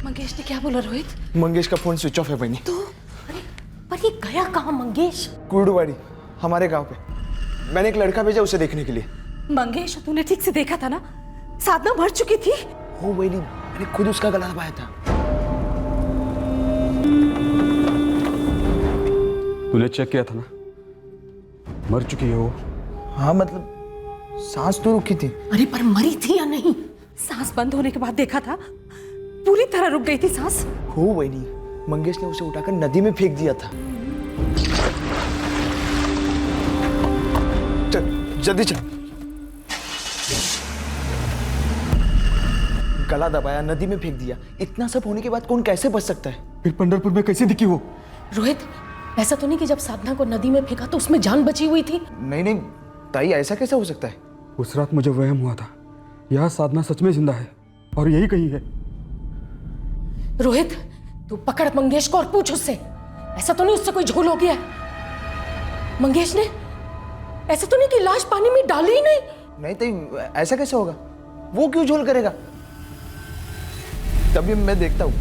[SPEAKER 12] मंगेश ने क्या बोला रोहित?
[SPEAKER 17] मंगेश का फोन स्विच ऑफ है बहनी।
[SPEAKER 12] तो अरे पर ये गया कहाँ मंगेश?
[SPEAKER 17] कुर्डवाड़ी, हमारे गांव पे। मैंने एक लड़का भेजा उसे देखने के लिए।
[SPEAKER 12] मंगेश, तूने ठीक से देखा था ना? साधना मर चुकी थी।
[SPEAKER 17] हो बहनी, मैंने खुद उसका गला दबाया था।
[SPEAKER 4] तूने चेक किया था ना? मर चुकी है वो।
[SPEAKER 17] हाँ मतलब सांस तो रुकी थी।
[SPEAKER 12] अरे पर मरी थी या नहीं? सांस बंद होने के बाद देखा था, पूरी तरह रुक गई थी सांस।
[SPEAKER 17] हो बहनी, मंगेश ने उसे उठाकर नदी में फेंक दिया था। चल जल्दी चल। गला दबाया, नदी में फेंक दिया। इतना सब होने के बाद कौन कैसे बच सकता है?
[SPEAKER 4] फिर पंढरपुर में कैसे दिखी वो?
[SPEAKER 12] रोहित, ऐसा तो नहीं कि जब साधना को नदी में फेंका तो उसमें जान बची हुई थी?
[SPEAKER 17] नहीं नहीं ताई, ऐसा कैसे हो सकता है?
[SPEAKER 4] उस रात मुझे वहम हुआ था, यह साधना सच में जिंदा है और यही कहीं है।
[SPEAKER 12] रोहित, तू पकड़ मंगेश को और पूछ उससे, ऐसा तो नहीं उससे कोई झोल हो गया है? मंगेश ने ऐसा तो नहीं कि लाश पानी में डाली ही नहीं?
[SPEAKER 17] नहीं ताई, ऐसा कैसे होगा? वो क्यों झोल करेगा? तभी मैं देखता हूँ,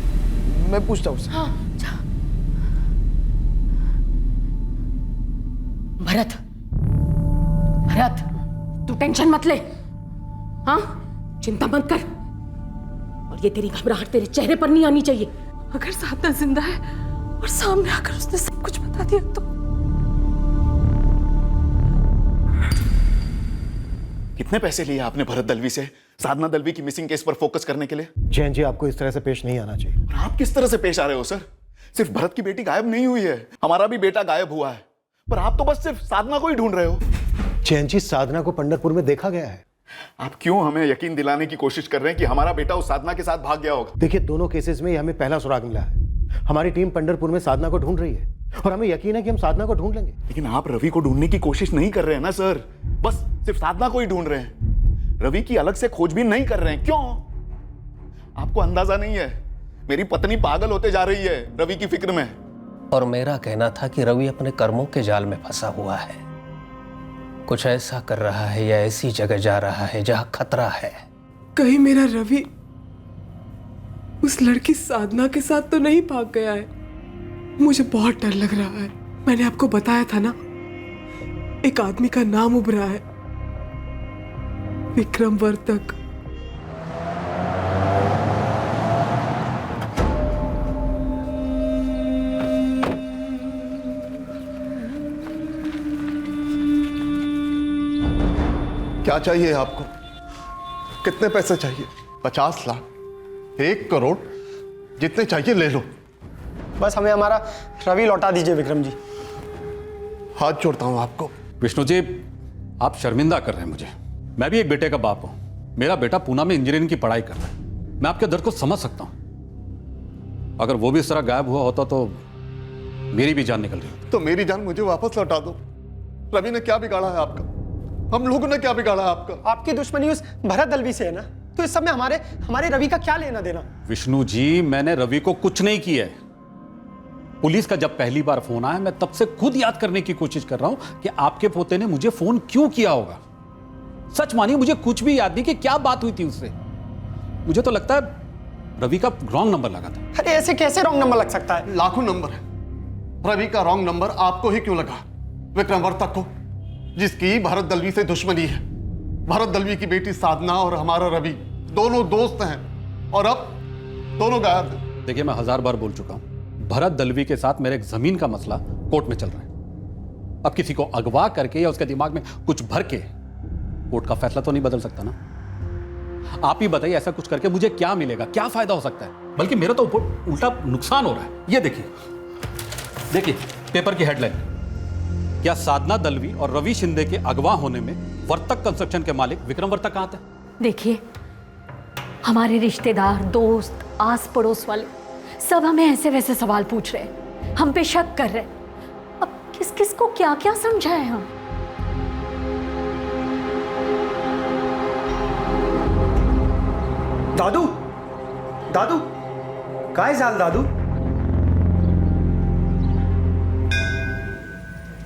[SPEAKER 17] मैं पूछता हूँ।
[SPEAKER 12] हाँ, जा। भरत, भरत, तू टेंशन मत ले। हाँ, चिंता मत कर। और ये तेरी घबराहट तेरे चेहरे पर नहीं आनी चाहिए। अगर साधना जिंदा है और सामने आकर उसने सब कुछ बता दिया तो?
[SPEAKER 1] कितने पैसे लिए आपने भरत दलवी से साधना दलवी की मिसिंग केस पर फोकस करने के लिए?
[SPEAKER 5] जैन जी, आपको इस तरह से पेश नहीं आना चाहिए।
[SPEAKER 1] और आप किस तरह से पेश आ रहे हो सर? सिर्फ भरत की बेटी गायब नहीं हुई है, हमारा भी बेटा गायब हुआ है, पर आप तो बस सिर्फ साधना को ही ढूंढ रहे हो।
[SPEAKER 5] जैन जी, साधना को पंढरपुर में देखा गया है।
[SPEAKER 1] आप क्यों हमें यकीन दिलाने की कोशिश कर रहे हैं कि हमारा बेटा उस साधना के साथ भाग गया होगा?
[SPEAKER 5] देखिए, दोनों केसेस में ये हमें पहला सुराग मिला है। हमारी टीम पंढरपुर में साधना को ढूंढ रही है और हमें यकीन है कि हम साधना को ढूंढ लेंगे।
[SPEAKER 1] लेकिन आप रवि को ढूंढने की कोशिश नहीं कर रहे हैं ना सर, बस सिर्फ साधना को ही ढूंढ रहे हैं। रवि की अलग से खोजबीन नहीं कर रहे हैं। क्यों? आपको अंदाजा नहीं है, मेरी पत्नी पागल होते जा रही है रवि की फिक्र में।
[SPEAKER 7] और मेरा कहना था कि रवि अपने कर्मों के जाल में फंसा हुआ है, कुछ ऐसा कर रहा है या ऐसी जगह जा रहा है जहां खतरा है।
[SPEAKER 6] कहीं मेरा रवि उस लड़की साधना के साथ तो नहीं भाग गया है? मुझे बहुत डर लग रहा है। मैंने आपको बताया था ना, एक आदमी का नाम उभरा है, विक्रम वर्तक।
[SPEAKER 8] क्या चाहिए आपको? कितने पैसे चाहिए? 50 लाख, 1 करोड़, जितने चाहिए ले लो।
[SPEAKER 2] बस हमें हमारा रवि लौटा दीजिए विक्रम जी।
[SPEAKER 8] हाथ जोड़ता हूं आपको।
[SPEAKER 14] विष्णु जी, आप शर्मिंदा कर रहे हैं मुझे। मैं भी एक बेटे का बाप हूं। मेरा बेटा पूना में इंजीनियरिंग की पढ़ाई कर रहा है। मैं आपके दर्द को समझ सकता हूं। अगर वो भी इस तरह गायब हुआ होता तो मेरी भी जान निकल रही होती।
[SPEAKER 8] तो मेरी जान मुझे वापस लौटा दो। रवि ने क्या बिगाड़ा है आपका? हम लोगों ने क्या बिगाड़ा है आपका?
[SPEAKER 2] आपकी दुश्मनी उस भरत दलवी से है ना, तो इस सब में हमारे रवि का क्या लेना देना?
[SPEAKER 14] विष्णु जी, मैंने रवि को कुछ नहीं किया है। पुलिस का जब पहली बार फोन आया, मैं तब से खुद याद करने की कोशिश कर रहा हूं कि आपके पोते ने मुझे फोन क्यों किया होगा। सच मानिए, मुझे कुछ भी याद नहीं कि क्या बात हुई थी उससे। मुझे तो लगता है रवि का रॉन्ग नंबर लगा था।
[SPEAKER 2] अरे ऐसे कैसे रॉन्ग नंबर लग सकता है?
[SPEAKER 8] लाखों नंबर है, रवि का रॉन्ग नंबर आपको ही क्यों लगा? विक्रम वर्तक को, जिसकी भरत दलवी से दुश्मनी है। भरत दलवी की बेटी साधना और हमारा रवि दोनों दोस्त हैं और अब दोनों गायब हैं।
[SPEAKER 14] देखिए, मैं 1000 बार बोल चुका हूं, भरत दलवी के साथ मेरे एक जमीन का मसला कोर्ट में चल रहा है। अब किसी को अगवा करके या उसके दिमाग में कुछ भर के कोर्ट का फैसला तो नहीं बदल सकता ना। आप ही बताइए, ऐसा कुछ करके मुझे क्या मिलेगा, क्या फायदा हो सकता है? बल्कि मेरा तो उल्टा नुकसान हो रहा है। ये देखिए पेपर की हेडलाइन, क्या साधना दलवी और रवि शिंदे के अगवा होने में वर्तक कंस्ट्रक्शन के मालिक विक्रम वर्तक कहां थे?
[SPEAKER 12] देखिए, हमारे रिश्तेदार, दोस्त, आस पड़ोस वाले सब हमें ऐसे वैसे सवाल पूछ रहे हैं, हम पे शक कर रहे हैं। अब किस किस को क्या क्या समझाएं हम?
[SPEAKER 2] दादू, दादू, काय जाल दादू?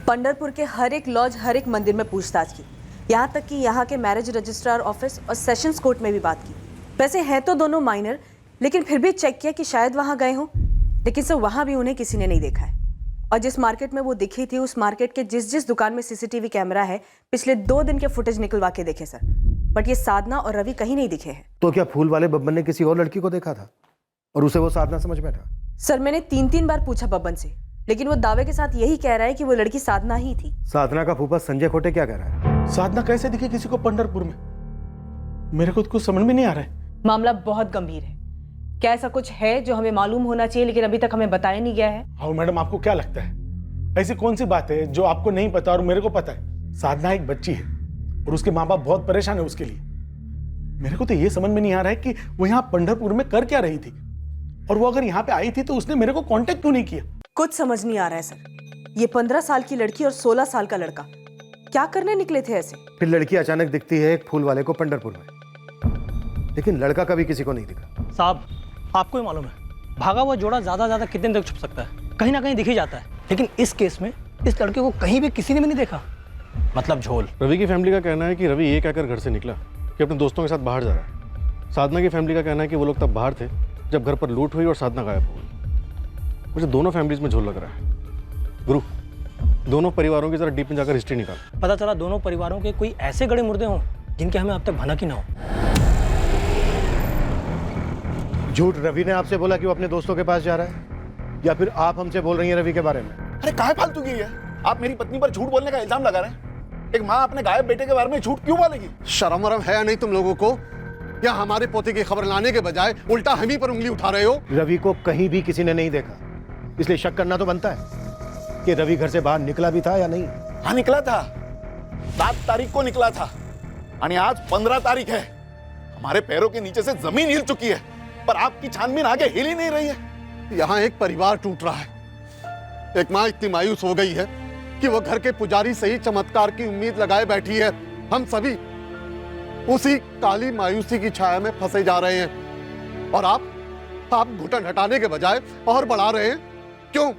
[SPEAKER 3] पंढरपुर के हर एक लॉज, हर एक मंदिर में पूछताछ की, यहाँ तक कि यहाँ के मैरिज रजिस्ट्रार ऑफिस और सेशंस कोर्ट में भी बात की। वैसे हैं तो दोनों माइनर, लेकिन फिर भी चेक किया कि शायद वहाँ गए हों, लेकिन सर वहाँ भी उन्हें किसी ने नहीं देखा है। और जिस मार्केट में वो दिखी थी, उस मार्केट के जिस दुकान में सीसीटीवी कैमरा है, पिछले 2 दिन के फुटेज निकलवा के देखे सर, बट ये साधना और रवि कहीं नहीं दिखे हैं।
[SPEAKER 5] तो क्या फूल वाले बब्बन ने किसी और लड़की को देखा था और उसे वो साधना समझ बैठा?
[SPEAKER 3] सर मैंने 3 बार पूछा बब्बन से, लेकिन वो दावे के साथ यही कह रहा है कि वो लड़की साधना ही थी।
[SPEAKER 5] साधना का फूफा संजय खोटे क्या कह रहा है?
[SPEAKER 20] साधना कैसे दिखे किसी को पंढरपुर में? मेरे को कुछ समझ में नहीं आ रहा है।
[SPEAKER 3] मामला बहुत गंभीर है। क्या ऐसा कुछ है जो हमें मालूम होना चाहिए लेकिन अभी तक हमें बताया नहीं गया है?
[SPEAKER 20] हाँ मैडम, आपको क्या लगता है ऐसी कौन सी बात है जो आपको नहीं पता और मेरे को पता है? साधना एक बच्ची है और उसके माँ बाप बहुत परेशान है उसके लिए। मेरे को तो ये समझ में नहीं आ रहा है कि वो यहाँ पंढरपुर में कर क्या रही थी, और वो अगर यहाँ पे आई थी तो उसने मेरे को कांटेक्ट क्यों नहीं किया? कुछ
[SPEAKER 3] समझ नहीं आ रहा है सर। ये 15 साल की लड़की और 16 साल का लड़का क्या करने निकले थे ऐसे?
[SPEAKER 5] फिर लड़की अचानक दिखती है एक फूल वाले को पंढरपुर में, लेकिन लड़का कभी किसी को नहीं दिखा।
[SPEAKER 20] साहब, आपको ही मालूम है, भागा हुआ जोड़ा ज्यादा कितने तक छुप सकता है? कहीं ना कहीं दिख ही जाता है। लेकिन इस केस में इस लड़के को कहीं भी किसी ने भी नहीं देखा, मतलब झोल।
[SPEAKER 13] रवि की फैमिली का कहना है कि रवि ये कहकर घर से निकला कि अपने दोस्तों के साथ बाहर जा रहा है। साधना की फैमिली का कहना है कि वो लोग तब बाहर थे जब घर पर लूट हुई और साधना गायब हो गई। मुझे दोनों फैमिलीज में झोल लग रहा है। गुरु, दोनों परिवारों की जरा डीप में जाकर हिस्ट्री निकाल।
[SPEAKER 20] पता चला दोनों परिवारों के कोई ऐसे गड़े मुर्दे हों जिनके हमें अब तक भनक ही ना हो।
[SPEAKER 5] झूठ रवि ने आपसे बोला कि वो अपने दोस्तों के पास जा रहा है, या फिर आप हमसे बोल रही हैं रवि के बारे में?
[SPEAKER 1] अरे काहे फालतू की है? आप मेरी पत्नी पर झूठ बोलने का इल्जाम लगा रहे हैं। एक माँ अपने गायब बेटे के बारे में झूठ क्यों बोलेगी?
[SPEAKER 8] शर्म वरम है या नहीं तुम लोगों को? या हमारे पोते की खबर लाने के बजाय उल्टा हम ही पर उंगली उठा रहे हो?
[SPEAKER 5] रवि को कहीं भी किसी ने नहीं देखा, इसलिए शक करना तो बनता है कि रवि घर से बाहर निकला भी था या नहीं।
[SPEAKER 1] हाँ निकला था, 7 तारीख को निकला था। आणि आज 15 तारीख है। हमारे पैरों के नीचे से जमीन हिल चुकी है, पर आपकी छानबीन आगे हिल ही नहीं रही है।
[SPEAKER 8] यहाँ एक परिवार टूट रहा है। एक माँ इतनी मायूस हो गई है कि वो घर के पुजारी से ही चमत्कार की उम्मीद लगाए बैठी है। हम सभी उसी काली मायूसी की छाया में फंसे जा रहे हैं, और आप घुटन हटाने के बजाय और बढ़ा रहे हैं। क्यों?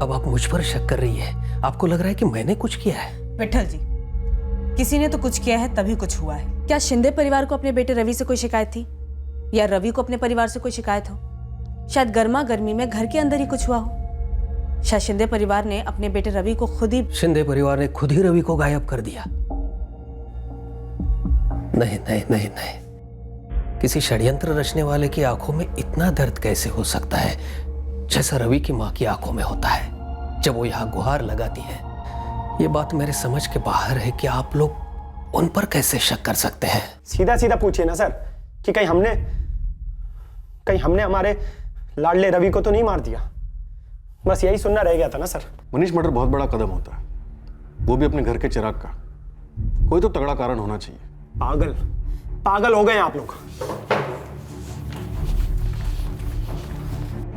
[SPEAKER 7] अब आप मुझ पर शक कर रही है? आपको लग रहा है कि मैंने कुछ किया है?
[SPEAKER 3] विठल जी, किसी ने तो कुछ किया है, तभी कुछ हुआ है। क्या शिंदे परिवार को अपने बेटे रवि से कोई शिकायत थी, या रवि को अपने परिवार से कोई शिकायत हो? शायद गर्मा गर्मी में घर के अंदर ही कुछ हुआ हो। शायद शिंदे परिवार ने अपने बेटे रवि को खुद ही
[SPEAKER 7] शिंदे परिवार ने खुद ही रवि को गायब कर दिया। नहीं नहीं नहीं नहीं, किसी षड्यंत्र रचने वाले की आंखों में इतना दर्द कैसे हो सकता है जैसा रवि की मां की आंखों में होता है जब वो यहाँ गुहार लगाती है। ये बात मेरे समझ के बाहर है कि आप लोग उन पर कैसे शक कर सकते हैं।
[SPEAKER 2] सीधा सीधा पूछिए ना सर कि कहीं हमने हमारे लाडले रवि को तो नहीं मार दिया। बस यही सुनना रह गया था ना सर।
[SPEAKER 13] मनीष, मर्डर बहुत बड़ा कदम होता है, वो भी अपने घर के चिराग का। कोई तो तगड़ा कारण होना चाहिए।
[SPEAKER 2] पागल हो गए आप लोग।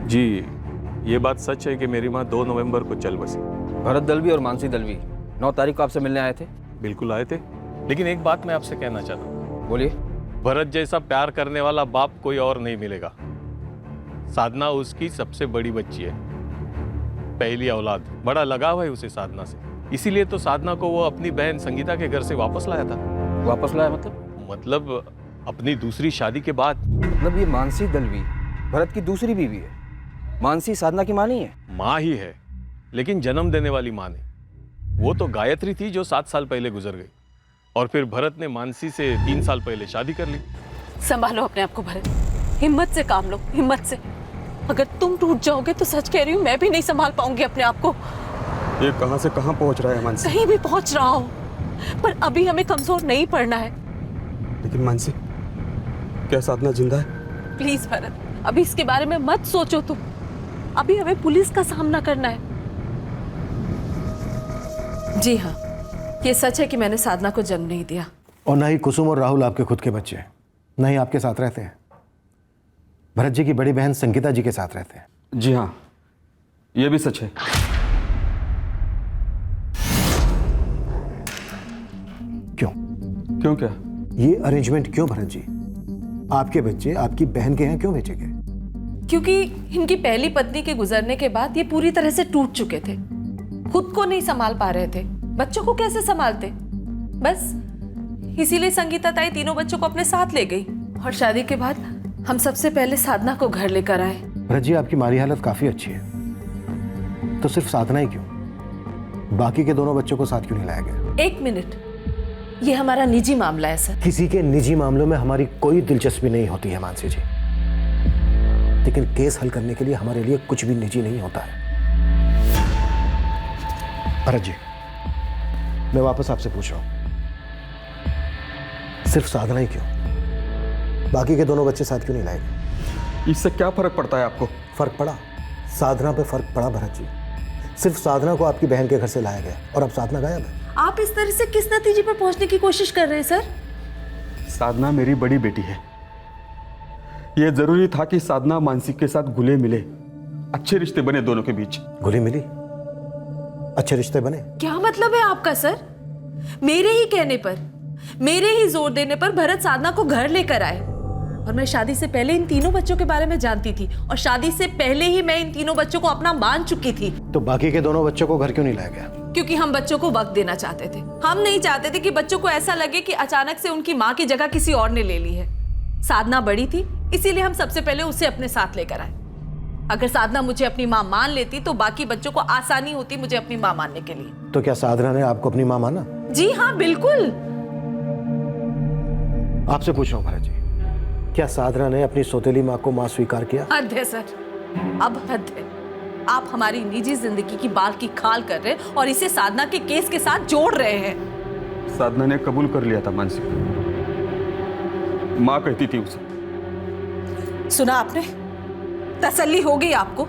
[SPEAKER 10] जी, ये बात सच है कि मेरी माँ 2 नवंबर को चल बसी।
[SPEAKER 15] भरत दलवी और मानसी दलवी 9 तारीख को आपसे मिलने आए थे?
[SPEAKER 10] बिल्कुल आए थे, लेकिन एक बात मैं आपसे कहना चाहता हूँ।
[SPEAKER 15] बोलिए।
[SPEAKER 10] भरत जैसा प्यार करने वाला बाप कोई और नहीं मिलेगा। साधना उसकी सबसे बड़ी बच्ची है, पहली औलाद। बड़ा लगाव है उसे साधना से, इसीलिए तो साधना को वो अपनी बहन संगीता के घर से वापस लाया था।
[SPEAKER 15] वापस लाया
[SPEAKER 10] मतलब अपनी दूसरी शादी के बाद।
[SPEAKER 15] मतलब ये मानसी दलवी भरत की दूसरी बीवी है? मानसी साधना की माँ नहीं है?
[SPEAKER 10] माँ ही है, लेकिन जन्म देने वाली माँ नहीं। वो तो गायत्री थी जो 7 साल पहले गुजर गई, और फिर भरत ने मानसी से 3 साल पहले शादी कर ली।
[SPEAKER 12] संभालो अपने आप को भरत, हिम्मत से काम लो, हिम्मत से। अगर तुम टूट जाओगे तो सच कह रही हूँ, मैं भी नहीं संभाल पाऊंगी अपने आप को।
[SPEAKER 4] ये कहां से कहां पहुंच रहा है मानसी?
[SPEAKER 12] कहीं भी पहुंच रहा हो, पर अभी हमें कमजोर नहीं पड़ना है।
[SPEAKER 4] लेकिन मानसी, क्या साधना जिंदा है?
[SPEAKER 12] प्लीज भरत, अभी इसके बारे में मत सोचो तुम। अभी हमें पुलिस का सामना करना है।
[SPEAKER 3] जी हाँ, ये सच है कि मैंने साधना को जन्म नहीं दिया।
[SPEAKER 5] और ना ही कुसुम और राहुल आपके खुद के बच्चे हैं, ना ही आपके साथ रहते हैं। भरत जी की बड़ी बहन संगीता जी के साथ रहते हैं।
[SPEAKER 4] जी हाँ, ये भी सच है। क्यों क्या?
[SPEAKER 5] ये अरेंजमेंट क्यों भरत जी? आपके बच्चे आपकी बहन के यहाँ क्यों भेजे गए?
[SPEAKER 3] क्योंकि इनकी पहली पत्नी के गुजरने के बाद ये पूरी तरह से टूट चुके थे, खुद को नहीं संभाल पा रहे थे, बच्चों को कैसे संभालते। बस इसीलिए संगीता ताई तीनों बच्चों को अपने साथ ले गई, और शादी के बाद हम सबसे पहले साधना को घर लेकर आए।
[SPEAKER 5] भरत जी, आपकी माली हालत काफी अच्छी है, तो सिर्फ साधना ही क्यों? बाकी के दोनों बच्चों को साथ क्यों नहीं लाया गया?
[SPEAKER 3] 1 मिनट, ये हमारा निजी मामला है सर।
[SPEAKER 5] किसी के निजी मामलों में हमारी कोई दिलचस्पी नहीं होती है मानसी जी, लेकिन केस हल करने के लिए हमारे लिए कुछ भी निजी नहीं होता है। भरत जी, मैं वापस आपसे पूछ रहा हूं, सिर्फ साधना ही क्यों? बाकी के दोनों बच्चे साथ क्यों नहीं लाए गए?
[SPEAKER 4] इससे क्या फर्क पड़ता है आपको?
[SPEAKER 5] फर्क पड़ा, साधना पे फर्क पड़ा भरत जी। सिर्फ साधना को आपकी बहन के घर से लाया गया, और अब साधना गायब है।
[SPEAKER 3] आप इस तरह से किस नतीजे पर पहुंचने की कोशिश कर रहे हैं सर?
[SPEAKER 4] साधना मेरी बड़ी बेटी है। यह जरूरी था कि साधना मानसी के साथ घुले मिले, अच्छे रिश्ते बने दोनों के बीच।
[SPEAKER 5] घुली मिली, अच्छे रिश्ते बने?
[SPEAKER 3] क्या मतलब है आपका सर? मेरे ही कहने पर, मेरे ही जोर देने पर भरत साधना को घर लेकर आए, और मैं शादी से पहले इन तीनों बच्चों के बारे में जानती थी, और शादी से पहले ही मैं इन तीनों बच्चों को अपना मान चुकी थी।
[SPEAKER 5] तो बाकी के दोनों बच्चों को घर क्यों नहीं लाया गया?
[SPEAKER 3] क्योंकि हम बच्चों को वक्त देना चाहते थे। हम नहीं चाहते थे कि बच्चों को ऐसा लगे कि अचानक से उनकी माँ की जगह किसी और ने ले ली है। साधना बड़ी थी, इसीलिए हम सबसे पहले उसे अपने साथ लेकर आए। अगर साधना मुझे अपनी माँ मान लेती तो बाकी बच्चों को आसानी होती मुझे अपनी माँ मानने के लिए।
[SPEAKER 5] तो क्या साधना ने आपको अपनी माँ माना?
[SPEAKER 3] जी हाँ, बिल्कुल।
[SPEAKER 5] आपसे पूछ रहा हूँ भरत जी, क्या साधना ने अपनी सौतेली माँ को माँ स्वीकार किया?
[SPEAKER 3] हद है सर, अब हद है। आप हमारी निजी जिंदगी की बाल की खाल कर रहे हैं और इसे साधना के केस के साथ जोड़ रहे हैं।
[SPEAKER 4] साधना ने कबूल कर लिया था मानसी, माँ कहती थी उसे।
[SPEAKER 3] सुना आपने? तसल्ली हो गई आपको?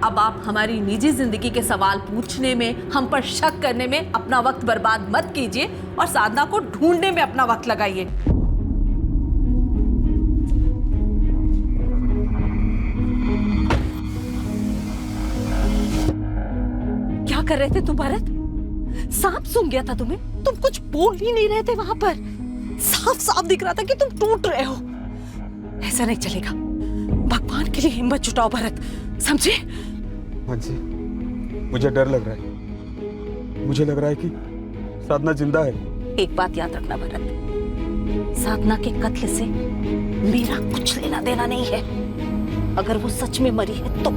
[SPEAKER 12] अब आप हमारी निजी जिंदगी के सवाल पूछने में, हम पर शक करने में अपना वक्त बर्बाद मत कीजिए और साधना को ढूंढने में अपना वक्त लगाइए। क्या कर रहे थे तुम भरत? सांप सूंघ गया था तुम्हें? तुम कुछ बोल ही नहीं रहे थे वहां पर। साफ साफ दिख रहा था कि तुम टूट रहे हो। ऐसा नहीं चलेगा, भगवान के लिए हिम्मत जुटाओ भरत, समझे?
[SPEAKER 4] हाँ जी, मुझे डर लग रहा है। मुझे लग रहा है कि साधना जिंदा है।
[SPEAKER 12] एक बात याद रखना भरत, साधना के कत्ल से मेरा कुछ लेना देना नहीं है। अगर वो सच में मरी है तो